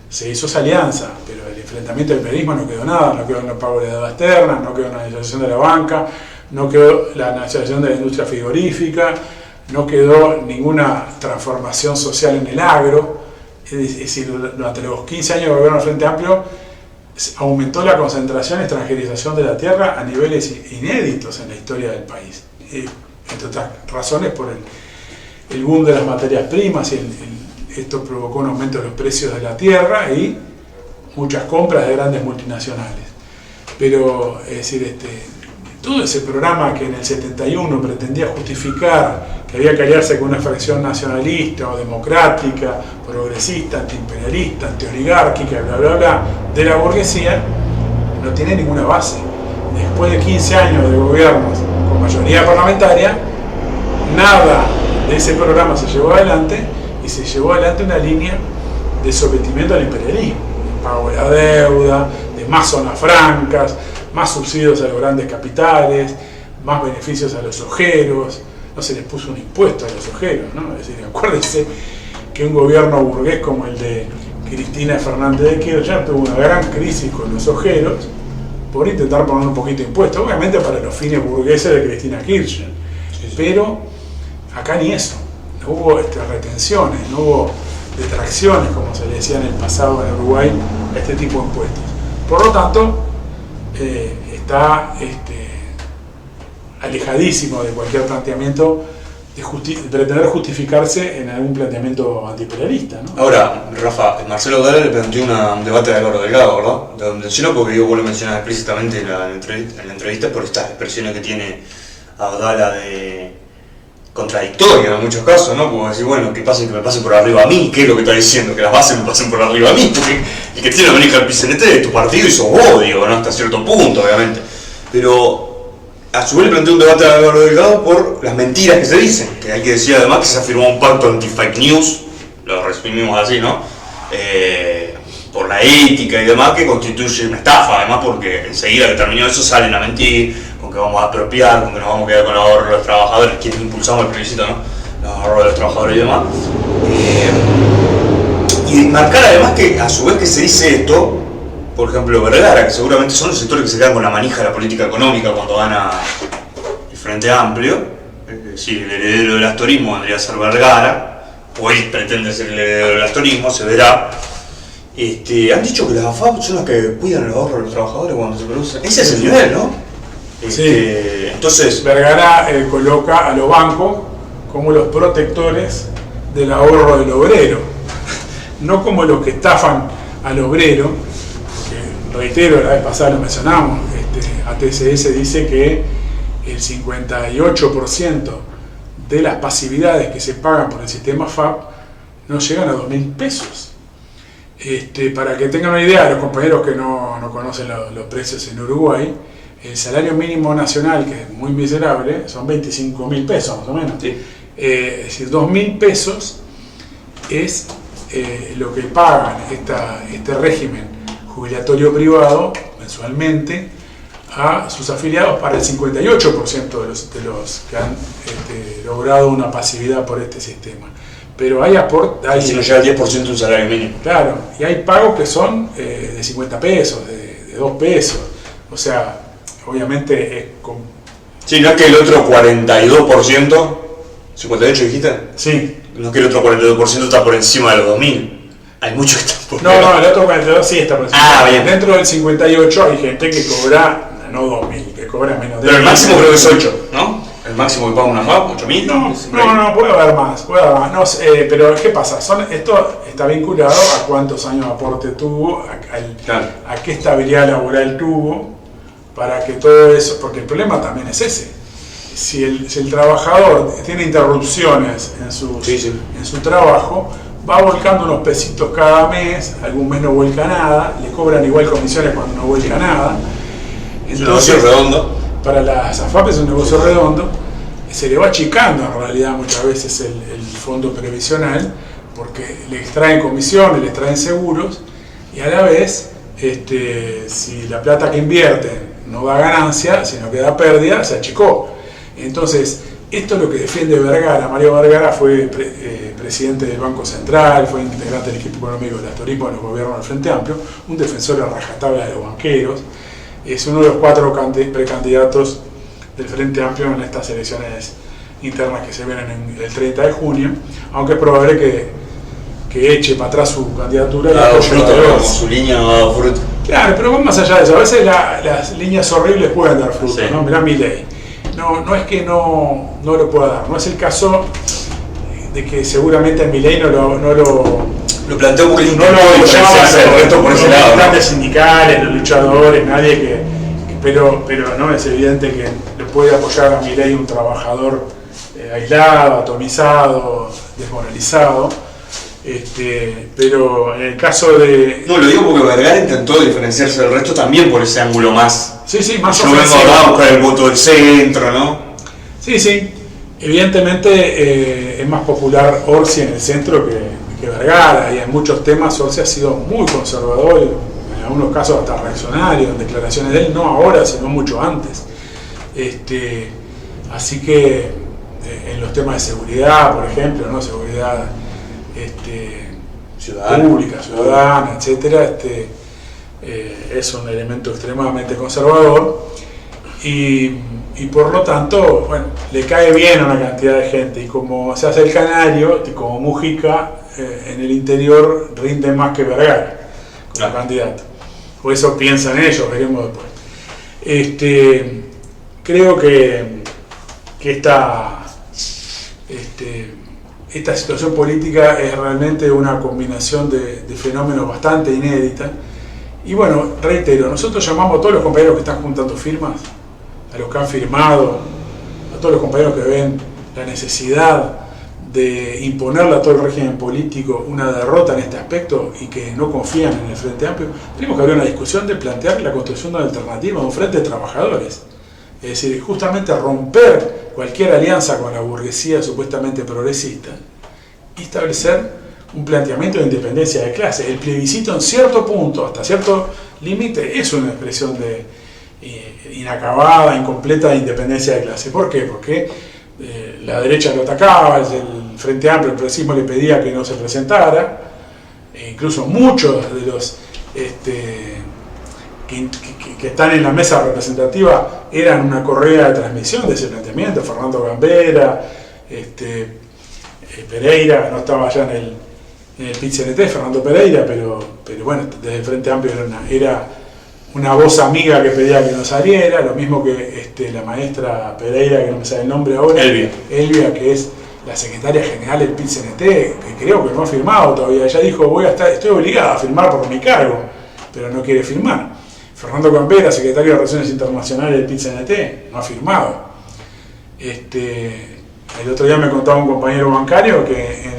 se hizo esa alianza, pero el enfrentamiento al imperialismo no quedó nada, no quedó en el pago de deuda externa, no quedó en la nacionalización de la banca, no quedó la nacionalización de la industria frigorífica, no quedó ninguna transformación social en el agro, Es decir, durante los 15 años de gobierno del Frente Amplio aumentó la concentración y extranjerización de la tierra a niveles inéditos en la historia del país. Entre otras razones por el boom de las materias primas, y esto provocó un aumento de los precios de la tierra y muchas compras de grandes multinacionales. Pero, es decir, todo ese programa que en el 71 pretendía justificar que había que aliarse con una fracción nacionalista o democrática, progresista, antiimperialista, antioligárquica, bla bla bla, de la burguesía, no tiene ninguna base. Después de 15 años de gobiernos con mayoría parlamentaria, nada de ese programa se llevó adelante, y se llevó adelante una línea de sometimiento al imperialismo, de pago de la deuda, de más zonas francas, más subsidios a los grandes capitales, más beneficios a los ojeros. No se les puso un impuesto a los ojeros, ¿no? Es decir, acuérdense que un gobierno burgués como el de Cristina Fernández de Kirchner tuvo una gran crisis con los ojeros por intentar poner un poquito de impuesto, obviamente para los fines burgueses de Cristina Kirchner. Sí. Pero acá ni eso, no hubo retenciones, no hubo detracciones, como se le decía en el pasado en Uruguay, a este tipo de impuestos. Por lo tanto, está alejadísimo de cualquier planteamiento de pretender justificarse en algún planteamiento antiimperialista, ¿no? Ahora, Rafa, Marcelo Abdala le planteó un debate de Álvaro Delgado, ¿verdad? Lo mencionó porque vos lo mencionás explícitamente en la entrevista por estas expresiones que tiene Abdala de contradictoria en muchos casos, ¿no? Como decir, bueno, que me pasen por arriba a mí, ¿qué es lo que está diciendo? Que las bases me pasen por arriba a mí, porque el que tiene la manija del PCNT es tu partido y sos vos, digo, ¿no? Hasta cierto punto, obviamente. Pero a su vez le planteó un debate a Álvaro Delgado por las mentiras que se dicen, que hay que decir además que se ha firmado un pacto anti-fake news, lo resumimos así, ¿no? Por la ética y demás, que constituye una estafa, además, porque enseguida que terminó eso salen a mentir, con que vamos a apropiar, con que nos vamos a quedar con los ahorros de los trabajadores, quienes impulsamos el plebiscito, ¿no? Los ahorros de los trabajadores y demás. Y marcar además que a su vez que se dice esto, por ejemplo Vergara, que seguramente son los sectores que se quedan con la manija de la política económica cuando gana el Frente Amplio, es decir, el heredero del astorismo vendría a ser Vergara, o él pretende ser el heredero del astorismo, se verá. Han dicho que las AFAP son las que cuidan el ahorro de los trabajadores cuando se producen. Ese es el nivel, ¿no? Sí. Entonces, Vergara coloca a los bancos como los protectores del ahorro del obrero, no como los que estafan al obrero, porque, reitero, la vez pasada lo mencionamos, ATCS dice que el 58% de las pasividades que se pagan por el sistema FAP no llegan a 2.000 pesos. Para que tengan una idea, los compañeros que no conocen los precios en Uruguay, el salario mínimo nacional, que es muy miserable, son 25.000 pesos más o menos. Sí. Es decir, 2.000 pesos es lo que pagan este régimen jubilatorio privado mensualmente a sus afiliados para el 58% de los que han logrado una pasividad por este sistema. Pero hay aportes. Si no llega al 10% de un salario mínimo. Claro, y hay pagos que son de 50 pesos, de 2 pesos. O sea, obviamente es con... Sí, no es que el otro 42%, 58 dijiste. Sí. No es que el otro 42% está por encima de los 2.000. Hay muchos que están por No, el otro 42 sí está por encima. Ah, bien. Dentro del 58 hay gente que cobra, no 2.000, que cobra menos de... Pero el máximo creo que es 8, ¿no? El máximo que paga una FAP, 8.000. No, puede haber más. No sé, pero ¿qué pasa? Esto está vinculado a cuántos años de aporte tuvo, a qué estabilidad laboral tuvo, para que todo eso... Porque el problema también es ese. Si el trabajador tiene interrupciones en su trabajo, va volcando unos pesitos cada mes, algún mes no vuelca nada, le cobran igual comisiones cuando no vuelca nada. Entonces, es un negocio redondo. Para las AFAP es un negocio redondo, se le va achicando en realidad muchas veces el fondo previsional, porque le extraen comisiones, le extraen seguros, y a la vez, si la plata que invierten no da ganancia, sino que da pérdida, se achicó. Entonces, esto es lo que defiende Vergara. Mario Vergara fue presidente del Banco Central, fue integrante del equipo económico del astorismo en los gobiernos del Frente Amplio, un defensor a rajatabla de los banqueros, es uno de los 4 precandidatos del Frente Amplio en estas elecciones internas que se vienen el 30 de junio, aunque es probable que que eche para atrás su candidatura y Ha dado apoye fruto, la de como Orsi. su línea ha dado fruto. Claro, pero va más allá de eso. A veces las líneas horribles pueden dar fruto, Sí. ¿no? Mirá Milei. No es que no lo pueda dar. No es el caso de que seguramente a Milei no lo Lo planteó porque él no lo intentó diferenciarse del resto por ese lado, ¿no? militantes sindicales, los luchadores, nadie pero no es evidente que le puede apoyar a Milei un trabajador aislado, atomizado, desmoralizado. Pero en el caso de... No, lo digo porque Vergara intentó diferenciarse del resto también por ese ángulo más. Sí, más yo vengo ofensivo. acá a buscar el voto del centro, ¿no? Sí. Evidentemente es más popular Orsi en el centro que Vergara, y en muchos temas Orsi ha sido muy conservador, en algunos casos hasta reaccionario, en declaraciones de él, no ahora, sino mucho antes. Así que en los temas de seguridad, por ejemplo, ¿no? Seguridad pública, ciudadana, etcétera, es un elemento extremadamente conservador y por lo tanto, bueno, le cae bien a una cantidad de gente, y como se hace el canario, y como Mujica en el interior rinde más que Vergara como candidato, o eso piensan ellos, veremos después. Creo que esta situación política es realmente una combinación de fenómenos bastante inédita. Y bueno, reitero, nosotros llamamos a todos los compañeros que están juntando firmas, a los que han firmado, a todos los compañeros que ven la necesidad de imponerle a todo el régimen político una derrota en este aspecto y que no confían en el Frente Amplio. Tenemos que abrir una discusión de plantear la construcción de una alternativa, de un frente de trabajadores. Es decir, justamente romper cualquier alianza con la burguesía supuestamente progresista y establecer un planteamiento de independencia de clase. El plebiscito en cierto punto, hasta cierto límite, es una expresión de inacabada, incompleta independencia de clase. ¿Por qué? Porque la derecha lo atacaba, el Frente Amplio, el progresismo le pedía que no se presentara, e incluso muchos de los que están en la mesa representativa eran una correa de transmisión de ese planteamiento. Fernando Gambera, Pereira, no estaba allá en el PIT-CNT, Fernando Pereira, pero bueno, desde el Frente Amplio era una voz amiga que pedía que no saliera, lo mismo que la maestra Pereira, que no me sale el nombre ahora, Elvia, que es la secretaria general del PIT-CNT, que creo que no ha firmado todavía. Ella dijo, estoy obligada a firmar por mi cargo, pero no quiere firmar. Fernando Campera, secretario de Relaciones Internacionales del PIT-CNT, no ha firmado. El otro día me contaba un compañero bancario que en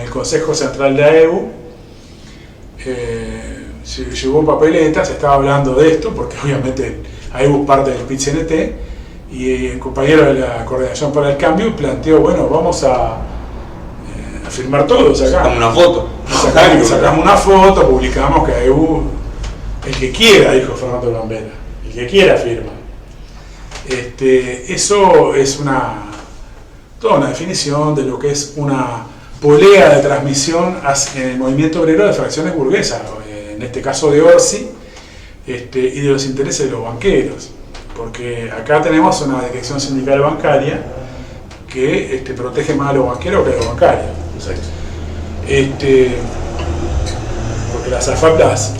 el Consejo Central de AEBU se llevó papeletas, se estaba hablando de esto, porque obviamente AEBU es parte del PIT-CNT, y el compañero de la Coordinación para el Cambio planteó, vamos a firmar todos acá. Sacamos una foto. Sacamos una foto, publicamos que AEBU, el que quiera, dijo Fernando Gambera, el que quiera firma. Eso es toda una definición de lo que es una polea de transmisión en el movimiento obrero de fracciones burguesas, en este caso de Orsi, y de los intereses de los banqueros, porque acá tenemos una dirección sindical bancaria que protege más a los banqueros que a los bancarios. Exacto. Porque las AFAP las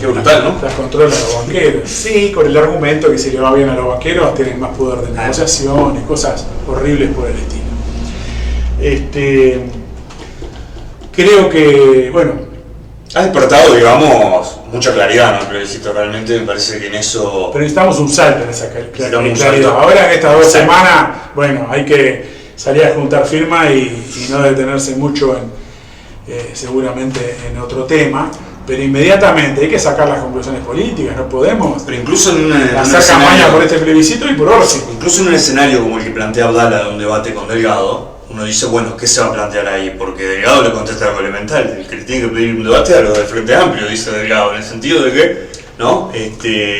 controlan los banqueros. Sí, con el argumento que si le va bien a los banqueros tienen más poder de negociación y cosas horribles por el estilo. Creo que, ha despertado, digamos, mucha claridad, ¿no? El plebiscito, realmente me parece que en eso... Pero necesitamos un salto en esa claridad. Ahora en estas 2 semanas, hay que salir a juntar firmas y no detenerse mucho seguramente en otro tema. Pero inmediatamente hay que sacar las conclusiones políticas, no podemos pero incluso hacer campaña por este plebiscito y por Orsi. Incluso en un escenario como el que plantea Abdala de un debate con Delgado, uno dice, ¿qué se va a plantear ahí? Porque Delgado le contesta algo elemental, el que le tiene que pedir un debate a lo del Frente Amplio, dice Delgado, en el sentido de que, ¿no?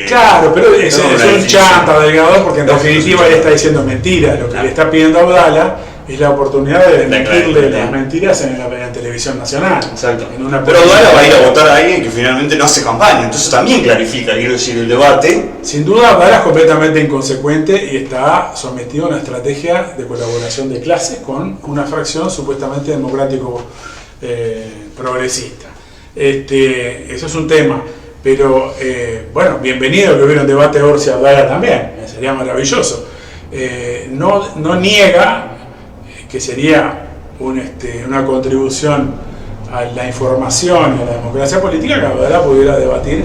Claro, pero es un chanta Delgado, porque en definitiva él está diciendo mentiras. Lo que le está pidiendo a Abdala es la oportunidad de desmentirle las mentiras en la televisión nacional. Exacto. Pero Abdala va a ir a votar a alguien que finalmente no hace campaña, entonces también clarifica, quiero decir, el debate. Sin duda Abdala es completamente inconsecuente y está sometido a una estrategia de colaboración de clases con una fracción supuestamente progresista. Eso es un tema. Pero, bueno, bienvenido que hubiera un debate Orsi-Abdala también, sería maravilloso. No niega que sería una contribución a la información y a la democracia política que Abdala pudiera debatir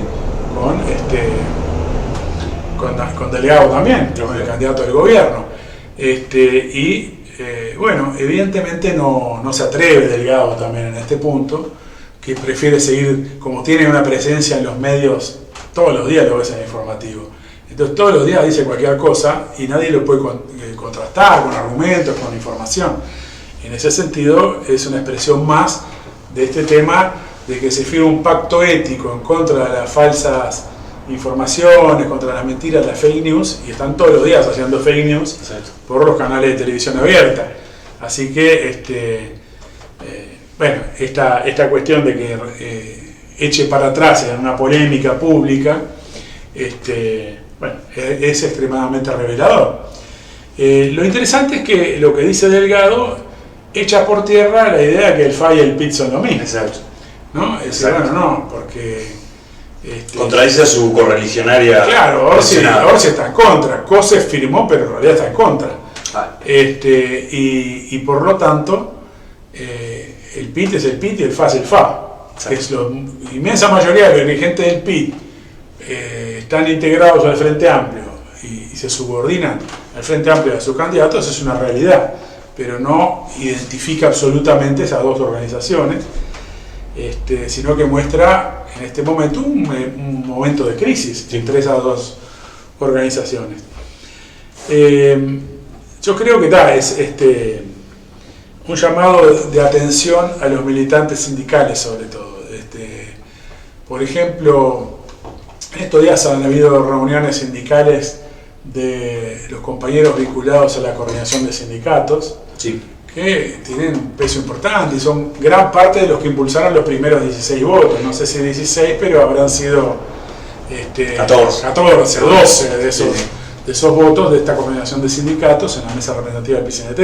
con Delgado también, con el candidato del gobierno. Bueno, evidentemente no se atreve Delgado también en este punto, que prefiere seguir, como tiene una presencia en los medios, todos los días lo ves en el informativo. Entonces todos los días dice cualquier cosa y nadie lo puede contrastar con argumentos, con información. En ese sentido es una expresión más de este tema de que se firma un pacto ético en contra de las falsas informaciones, contra las mentiras, las fake news, y están todos los días haciendo fake news. Exacto. Por los canales de televisión abierta. Así que bueno, esta cuestión de que eche para atrás en una polémica pública, bueno, es extremadamente revelador. Lo interesante es que lo que dice Delgado echa por tierra la idea de que el FA y el PIT son lo mismo. Exacto. ¿No? Bueno, no, porque... contradice a su correligionaria. Claro, Orsi está en contra. COSE firmó, pero en realidad está en contra. Y por lo tanto... el PIT es el PIT y el FA es el FA. Es la inmensa mayoría de los dirigentes del PIT están integrados al Frente Amplio y se subordinan al Frente Amplio y a sus candidatos, es una realidad, pero no identifica absolutamente esas dos organizaciones, sino que muestra en este momento un momento de crisis entre esas dos organizaciones. Yo creo que es un llamado de atención a los militantes sindicales sobre todo. Por ejemplo, en estos días han habido reuniones sindicales de los compañeros vinculados a la coordinación de sindicatos, sí, que tienen un peso importante y son gran parte de los que impulsaron los primeros 16 votos. No sé si 16, pero habrán sido 14 o 12 de esos votos de esta coordinación de sindicatos en la mesa representativa del PCNT.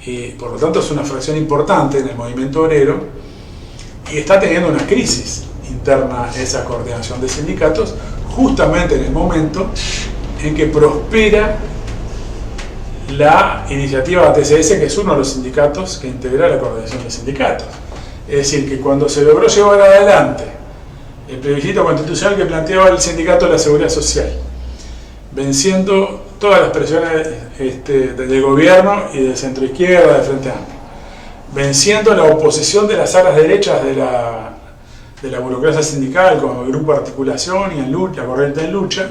Y por lo tanto es una fracción importante en el movimiento obrero y está teniendo una crisis interna esa coordinación de sindicatos justamente en el momento en que prospera la iniciativa TCS, que es uno de los sindicatos que integra la coordinación de sindicatos. Es decir, que cuando se logró llevar adelante el plebiscito constitucional que planteaba el sindicato de la Seguridad Social, venciendo todas las presiones del gobierno y del centro izquierda, del Frente Amplio, venciendo la oposición de las alas derechas de la burocracia sindical, como el grupo de articulación y la corriente en lucha,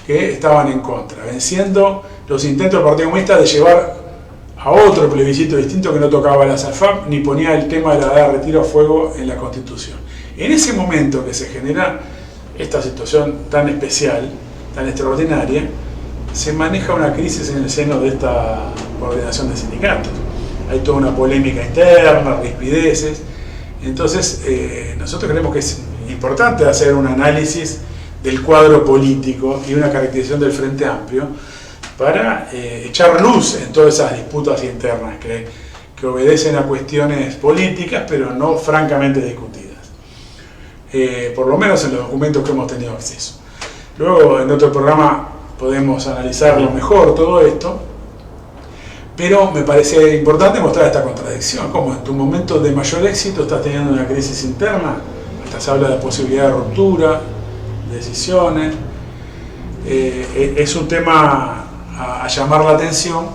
que estaban en contra, venciendo los intentos del Partido Comunista de llevar a otro plebiscito distinto que no tocaba la SAFAP ni ponía el tema de la edad de retiro a fuego en la Constitución. En ese momento que se genera esta situación tan especial, tan extraordinaria, se maneja una crisis en el seno de esta coordinación de sindicatos. Hay toda una polémica interna, rispideces. Entonces, nosotros creemos que es importante hacer un análisis del cuadro político y una caracterización del Frente Amplio para echar luz en todas esas disputas internas que obedecen a cuestiones políticas, pero no francamente discutidas. Por lo menos en los documentos que hemos tenido acceso. Luego, en otro programa, podemos analizarlo mejor todo esto, pero me parece importante mostrar esta contradicción, como en tu momento de mayor éxito estás teniendo una crisis interna, hasta se habla de posibilidad de ruptura, de decisiones, es un tema a llamar la atención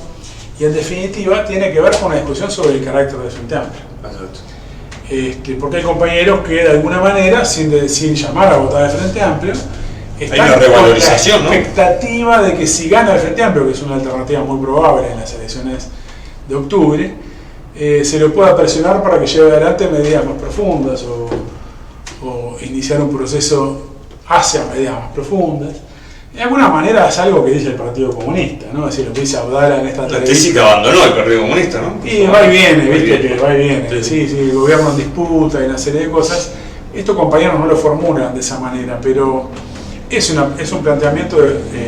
y en definitiva tiene que ver con la discusión sobre el carácter del Frente Amplio. Porque hay compañeros que de alguna manera, sin llamar a votar al Frente Amplio, hay una revalorización, con la expectativa de que si gana el Frente Amplio, que es una alternativa muy probable en las elecciones de octubre, se lo pueda presionar para que lleve adelante medidas más profundas o iniciar un proceso hacia medidas más profundas. De alguna manera es algo que dice el Partido Comunista, ¿no? Es decir, lo que dice Abdala en esta televisión. Que abandonó el Partido Comunista, ¿no? Y va y viene, viste que va y viene. Sí, el gobierno en disputa y una serie de cosas. Estos compañeros no lo formulan de esa manera, pero es un planteamiento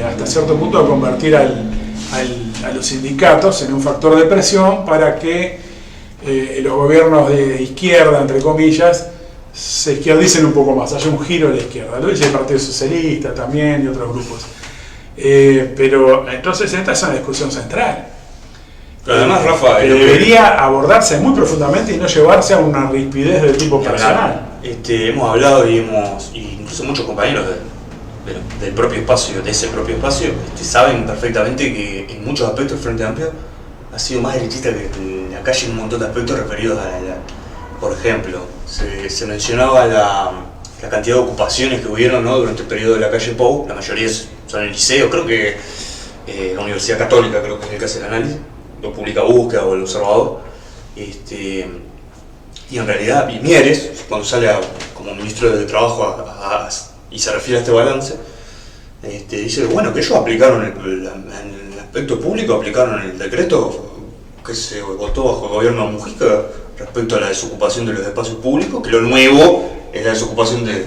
hasta cierto punto de convertir a los sindicatos en un factor de presión para que los gobiernos de izquierda, entre comillas, se izquierdicen un poco más, haya un giro a la izquierda. Lo dice el Partido Socialista también y otros grupos. Pero entonces esta es una discusión central. Pero además, Rafa, que debería abordarse muy profundamente y no llevarse a una rispidez de tipo personal. Hemos hablado y incluso muchos compañeros del propio espacio, de ese propio espacio, saben perfectamente que en muchos aspectos el Frente Amplio ha sido más derechista que la calle en un montón de aspectos referidos por ejemplo, se mencionaba la cantidad de ocupaciones que hubieron, ¿no?, durante el periodo de la calle Pou. La mayoría son en el liceo, creo que la Universidad Católica, creo que es el que hace el análisis, lo publica Búsqueda o El Observador. Y en realidad, Mieres, cuando sale como ministro de Trabajo y se refiere a este balance, dice bueno, que ellos aplicaron en el aspecto público, aplicaron el decreto que se votó bajo el gobierno de Mujica respecto a la desocupación de los espacios públicos, que lo nuevo es la desocupación de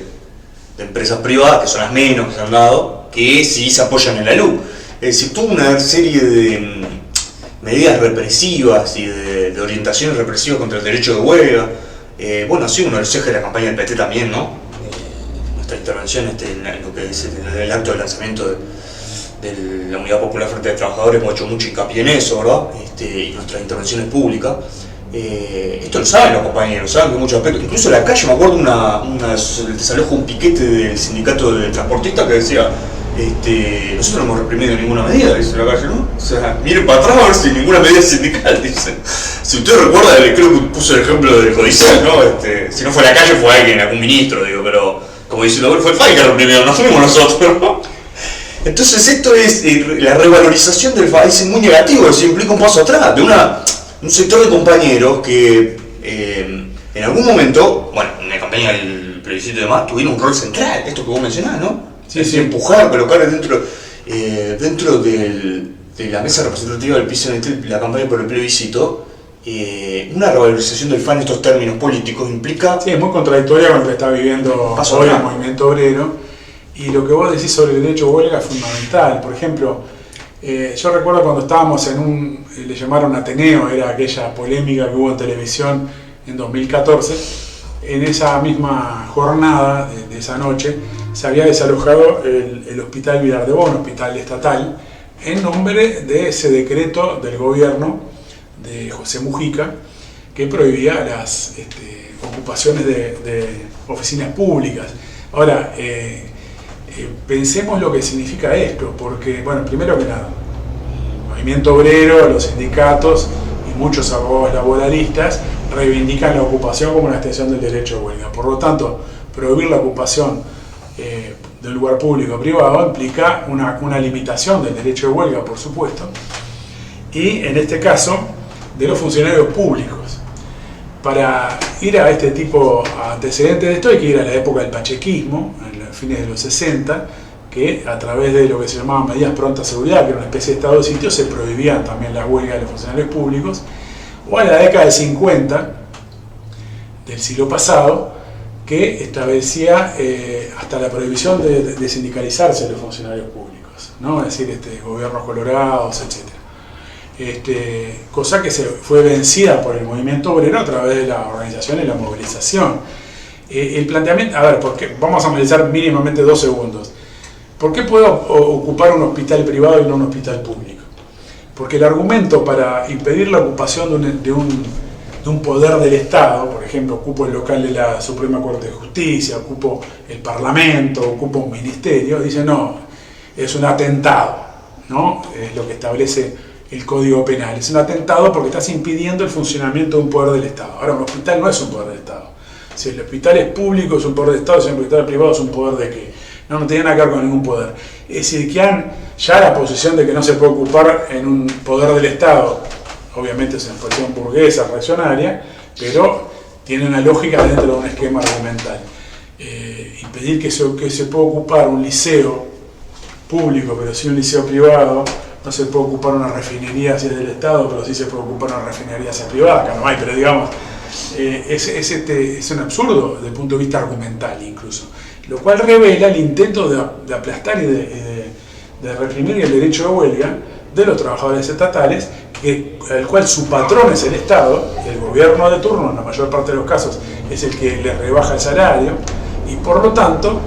empresas privadas, que son las menos que se han dado, que sí se apoyan en la luz. Es decir, tuvo una serie de medidas represivas y de orientaciones represivas contra el derecho de huelga. Bueno, ha sido uno de los ejes de la campaña del PT también, ¿no? Nuestra intervención en lo que es el acto de lanzamiento de la Unidad Popular Frente de Trabajadores, hemos hecho mucho hincapié en eso, ¿verdad? Y nuestras intervenciones públicas. Esto lo saben los compañeros, saben que muchos aspectos, incluso en la calle me acuerdo una desalojo, un piquete del sindicato de transportistas que decía nosotros no hemos reprimido ninguna medida, dice la calle, ¿no? O sea, miren para atrás a ver si ninguna medida sindical, dicen. Si usted recuerda, creo que puso el ejemplo del Codicel, ¿no? Si no fue la calle fue alguien, algún ministro, digo, pero como diciendo, fue el FAI que reprimió, no fuimos nosotros, ¿no? Entonces esto es la revalorización del FAI, es muy negativo, eso implica un paso atrás de un sector de compañeros que en algún momento, bueno, en la campaña del plebiscito y demás, tuvieron un rol central, esto que vos mencionás, ¿no? Sí, sí. Empujar, colocar dentro de la mesa representativa del PCNT, la campaña por el plebiscito, una revalorización del FAI en estos términos políticos implica... Sí, es muy contradictoria con lo que está viviendo hoy el movimiento obrero. Y lo que vos decís sobre el derecho a huelga es fundamental. Por ejemplo, yo recuerdo cuando estábamos en le llamaron Ateneo, era aquella polémica que hubo en televisión en 2014, en esa misma jornada de esa noche, se había desalojado el Hospital Vidar de Bono, hospital estatal, en nombre de ese decreto del gobierno de José Mujica, que prohibía las ocupaciones de oficinas públicas. Ahora, pensemos lo que significa esto, porque, bueno, primero que nada, el movimiento obrero, los sindicatos y muchos abogados laboralistas reivindican la ocupación como una extensión del derecho a huelga. Por lo tanto, prohibir la ocupación del lugar público o privado implica una limitación del derecho de huelga, por supuesto, y en este caso de los funcionarios públicos. Para ir a este tipo de antecedentes de esto hay que ir a la época del pachequismo, en los fines de los 60, que a través de lo que se llamaban medidas pronta seguridad, que era una especie de estado de sitio, se prohibían también las huelgas de los funcionarios públicos, o a la década del 50 del siglo pasado, que establecía hasta la prohibición de sindicalizarse de los funcionarios públicos, ¿no? Es decir, gobiernos colorados, etc. Cosa que se fue vencida por el movimiento obrero a través de la organización y la movilización. El planteamiento, a ver, vamos a analizar mínimamente 2 segundos. ¿Por qué puedo ocupar un hospital privado y no un hospital público? Porque el argumento para impedir la ocupación de un poder del Estado, por ejemplo, ocupo el local de la Suprema Corte de Justicia, ocupo el Parlamento, ocupo un ministerio, dice no, es un atentado, ¿no? Es lo que establece el Código Penal. Es un atentado porque estás impidiendo el funcionamiento de un poder del Estado. Ahora, un hospital no es un poder del Estado. Si el hospital es público es un poder del Estado, si el hospital es privado es un poder de qué. No tiene nada que ver con ningún poder. Es decir, que ya la posición de que no se puede ocupar en un poder del Estado, obviamente es una posición burguesa, reaccionaria, pero tiene una lógica dentro de un esquema argumental. Impedir que se pueda ocupar un liceo público, pero sí un liceo privado, no se puede ocupar una refinería hacia el Estado, pero sí se puede ocupar una refinería hacia privada, acá no hay, pero digamos, es un absurdo desde el punto de vista argumental incluso, lo cual revela el intento de aplastar y de reprimir el derecho de huelga de los trabajadores estatales, al cual su patrón es el Estado, el gobierno de turno en la mayor parte de los casos es el que les rebaja el salario, y por lo tanto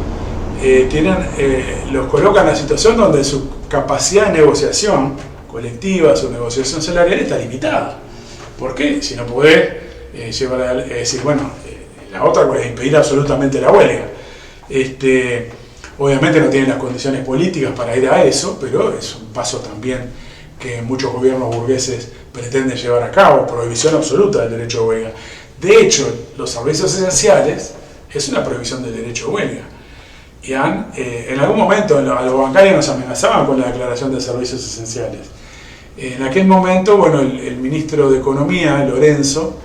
los colocan en la situación donde su capacidad de negociación colectiva, su negociación salarial está limitada. ¿Por qué? Si no podés decir, bueno, la otra es impedir absolutamente la huelga. Obviamente no tienen las condiciones políticas para ir a eso, pero es un paso también que muchos gobiernos burgueses pretenden llevar a cabo, prohibición absoluta del derecho de huelga. De hecho, los servicios esenciales es una prohibición del derecho de huelga. Y en algún momento a los bancarios nos amenazaban con la declaración de servicios esenciales. En aquel momento, bueno, el ministro de Economía, Lorenzo,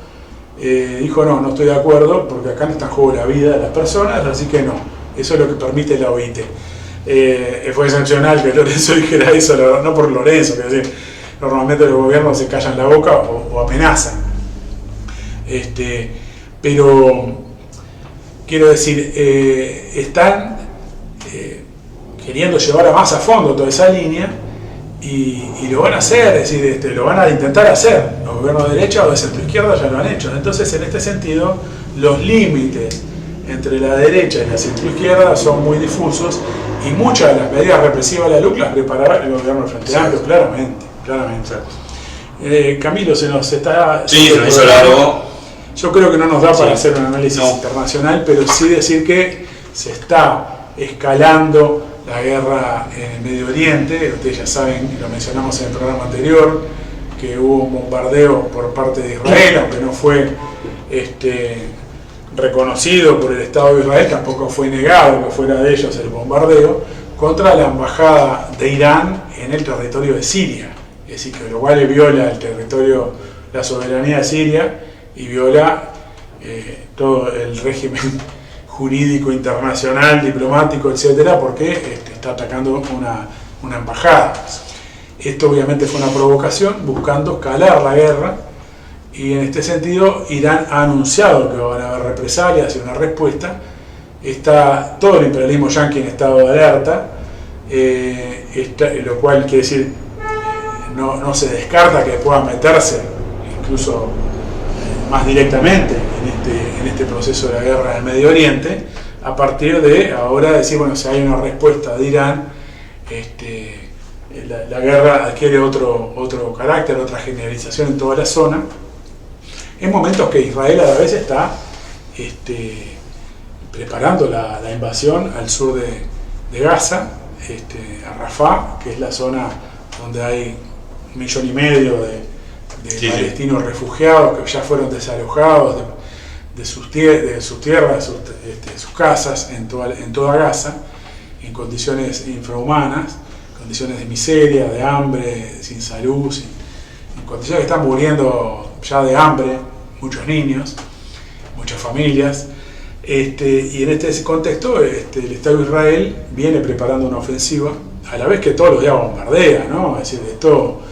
dijo no estoy de acuerdo porque acá no está en juego la vida de las personas, así que no, eso es lo que permite la OIT. Fue excepcional que Lorenzo dijera eso, no por Lorenzo, quiero decir, normalmente los gobiernos se callan la boca o amenazan. Pero quiero decir, están queriendo llevar más a fondo toda esa línea y lo van a hacer, es decir, lo van a intentar hacer. Los gobiernos de derecha o de centro izquierda ya lo han hecho. Entonces, en este sentido, los límites entre la derecha y la centro izquierda son muy difusos y muchas de las medidas represivas de la LUC las preparaba el gobierno del Frente Amplio, claramente. Camilo, se nos está... Sí, se nos hizo largo. Yo creo que no nos da para hacer un análisis internacional, pero sí decir que se está escalando la guerra en el Medio Oriente. Ustedes ya saben, lo mencionamos en el programa anterior, que hubo un bombardeo por parte de Israel, aunque no fue reconocido por el Estado de Israel, tampoco fue negado que fuera de ellos el bombardeo, contra la embajada de Irán en el territorio de Siria. Es decir, que lo cual viola el territorio, la soberanía de Siria, y viola todo el régimen jurídico internacional, diplomático, etcétera, porque está atacando una embajada. Esto obviamente fue una provocación buscando escalar la guerra, y en este sentido Irán ha anunciado que van a haber represalias y una respuesta. Está todo el imperialismo yanqui en estado de alerta, lo cual quiere decir no se descarta que pueda meterse incluso más directamente en este proceso de la guerra del Medio Oriente, a partir de ahora decir, bueno, si hay una respuesta de Irán, la guerra adquiere otro carácter, otra generalización en toda la zona, en momentos que Israel a la vez está preparando la invasión al sur de Gaza, a Rafah, que es la zona donde hay 1,5 millones de palestinos refugiados que ya fueron desalojados de sus tierras, de sus casas en toda Gaza, en condiciones infrahumanas, condiciones de miseria, de hambre, sin salud, en condiciones que están muriendo ya de hambre muchos niños, muchas familias. Y en este contexto el Estado de Israel viene preparando una ofensiva, a la vez que todos los días bombardea, ¿no? Es decir, esto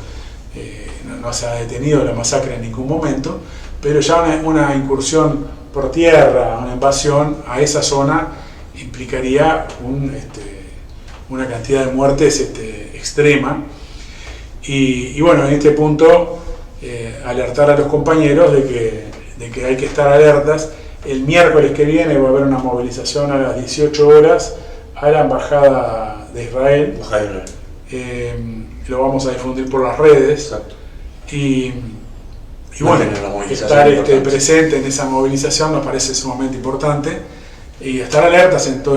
no se ha detenido la masacre en ningún momento, pero ya una incursión por tierra, una invasión a esa zona implicaría una cantidad de muertes extrema. Y bueno, en este punto alertar a los compañeros de que hay que estar alertas. El miércoles que viene va a haber una movilización a las 18 horas a la Embajada de Israel. Lo vamos a difundir por las redes. Exacto. Y bueno, estar presente en esa movilización nos parece sumamente importante, y estar alertas en todo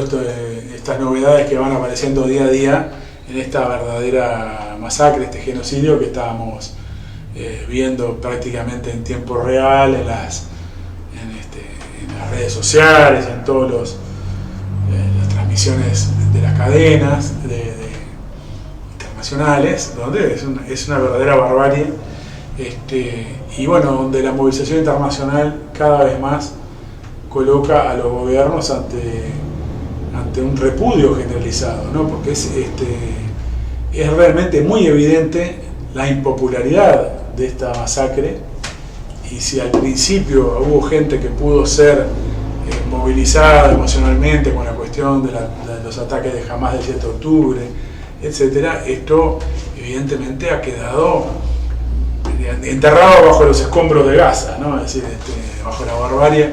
estas novedades que van apareciendo día a día en esta verdadera masacre, este genocidio que estábamos viendo prácticamente en tiempo real en las redes sociales, en todas las transmisiones de las cadenas internacionales, donde es una verdadera barbarie. Y bueno, donde la movilización internacional cada vez más coloca a los gobiernos ante un repudio generalizado, ¿no? Porque es realmente muy evidente la impopularidad de esta masacre, y si al principio hubo gente que pudo ser movilizada emocionalmente con la cuestión de los ataques de Hamás del 7 de octubre, etcétera, esto evidentemente ha quedado enterrado bajo los escombros de Gaza, ¿no? Es decir, bajo la barbarie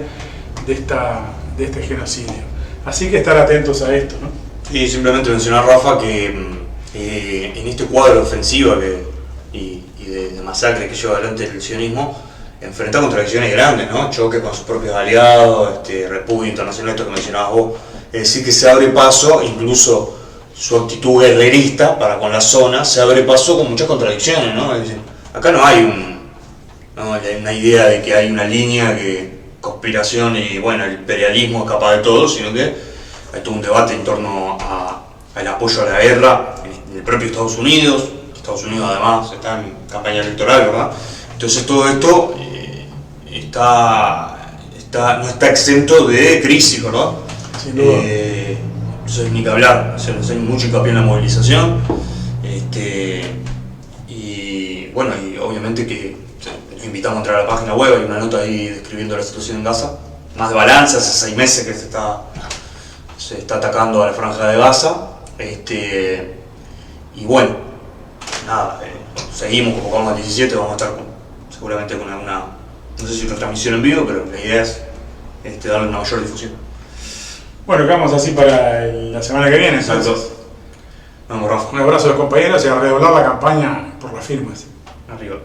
de este genocidio. Así que estar atentos a esto, ¿no? Y simplemente mencionar, Rafa, que en este cuadro de ofensiva y de masacre que lleva adelante el sionismo, enfrenta contradicciones grandes, ¿no? Choque con sus propios aliados, repudio internacional, esto que mencionabas vos. Es decir, que se abre paso, incluso su actitud guerrerista para con la zona, se abre paso con muchas contradicciones, ¿no? Es decir, acá no hay una idea de que hay una línea que conspiración y, bueno, el imperialismo es capaz de todo, sino que hay todo un debate en torno al apoyo a la guerra en el propio Estados Unidos. Estados Unidos además está en campaña electoral, ¿verdad? Entonces todo esto no está exento de crisis, ¿verdad? Sin duda. Entonces ni que hablar, hay mucho hincapié en la movilización. Y bueno, y obviamente que los invitamos a entrar a la página web, hay una nota ahí describiendo la situación en Gaza, más de balance, hace 6 meses que se está atacando a la franja de Gaza, y bueno, nada, seguimos, convocamos al 17, vamos a estar seguramente con alguna, no sé si una transmisión en vivo, pero la idea es darle una mayor difusión. Bueno, quedamos así para la semana que viene, entonces. Exacto. Vamos, Rafa. Un abrazo a los compañeros y a redoblar la campaña por las firmas. Arriba.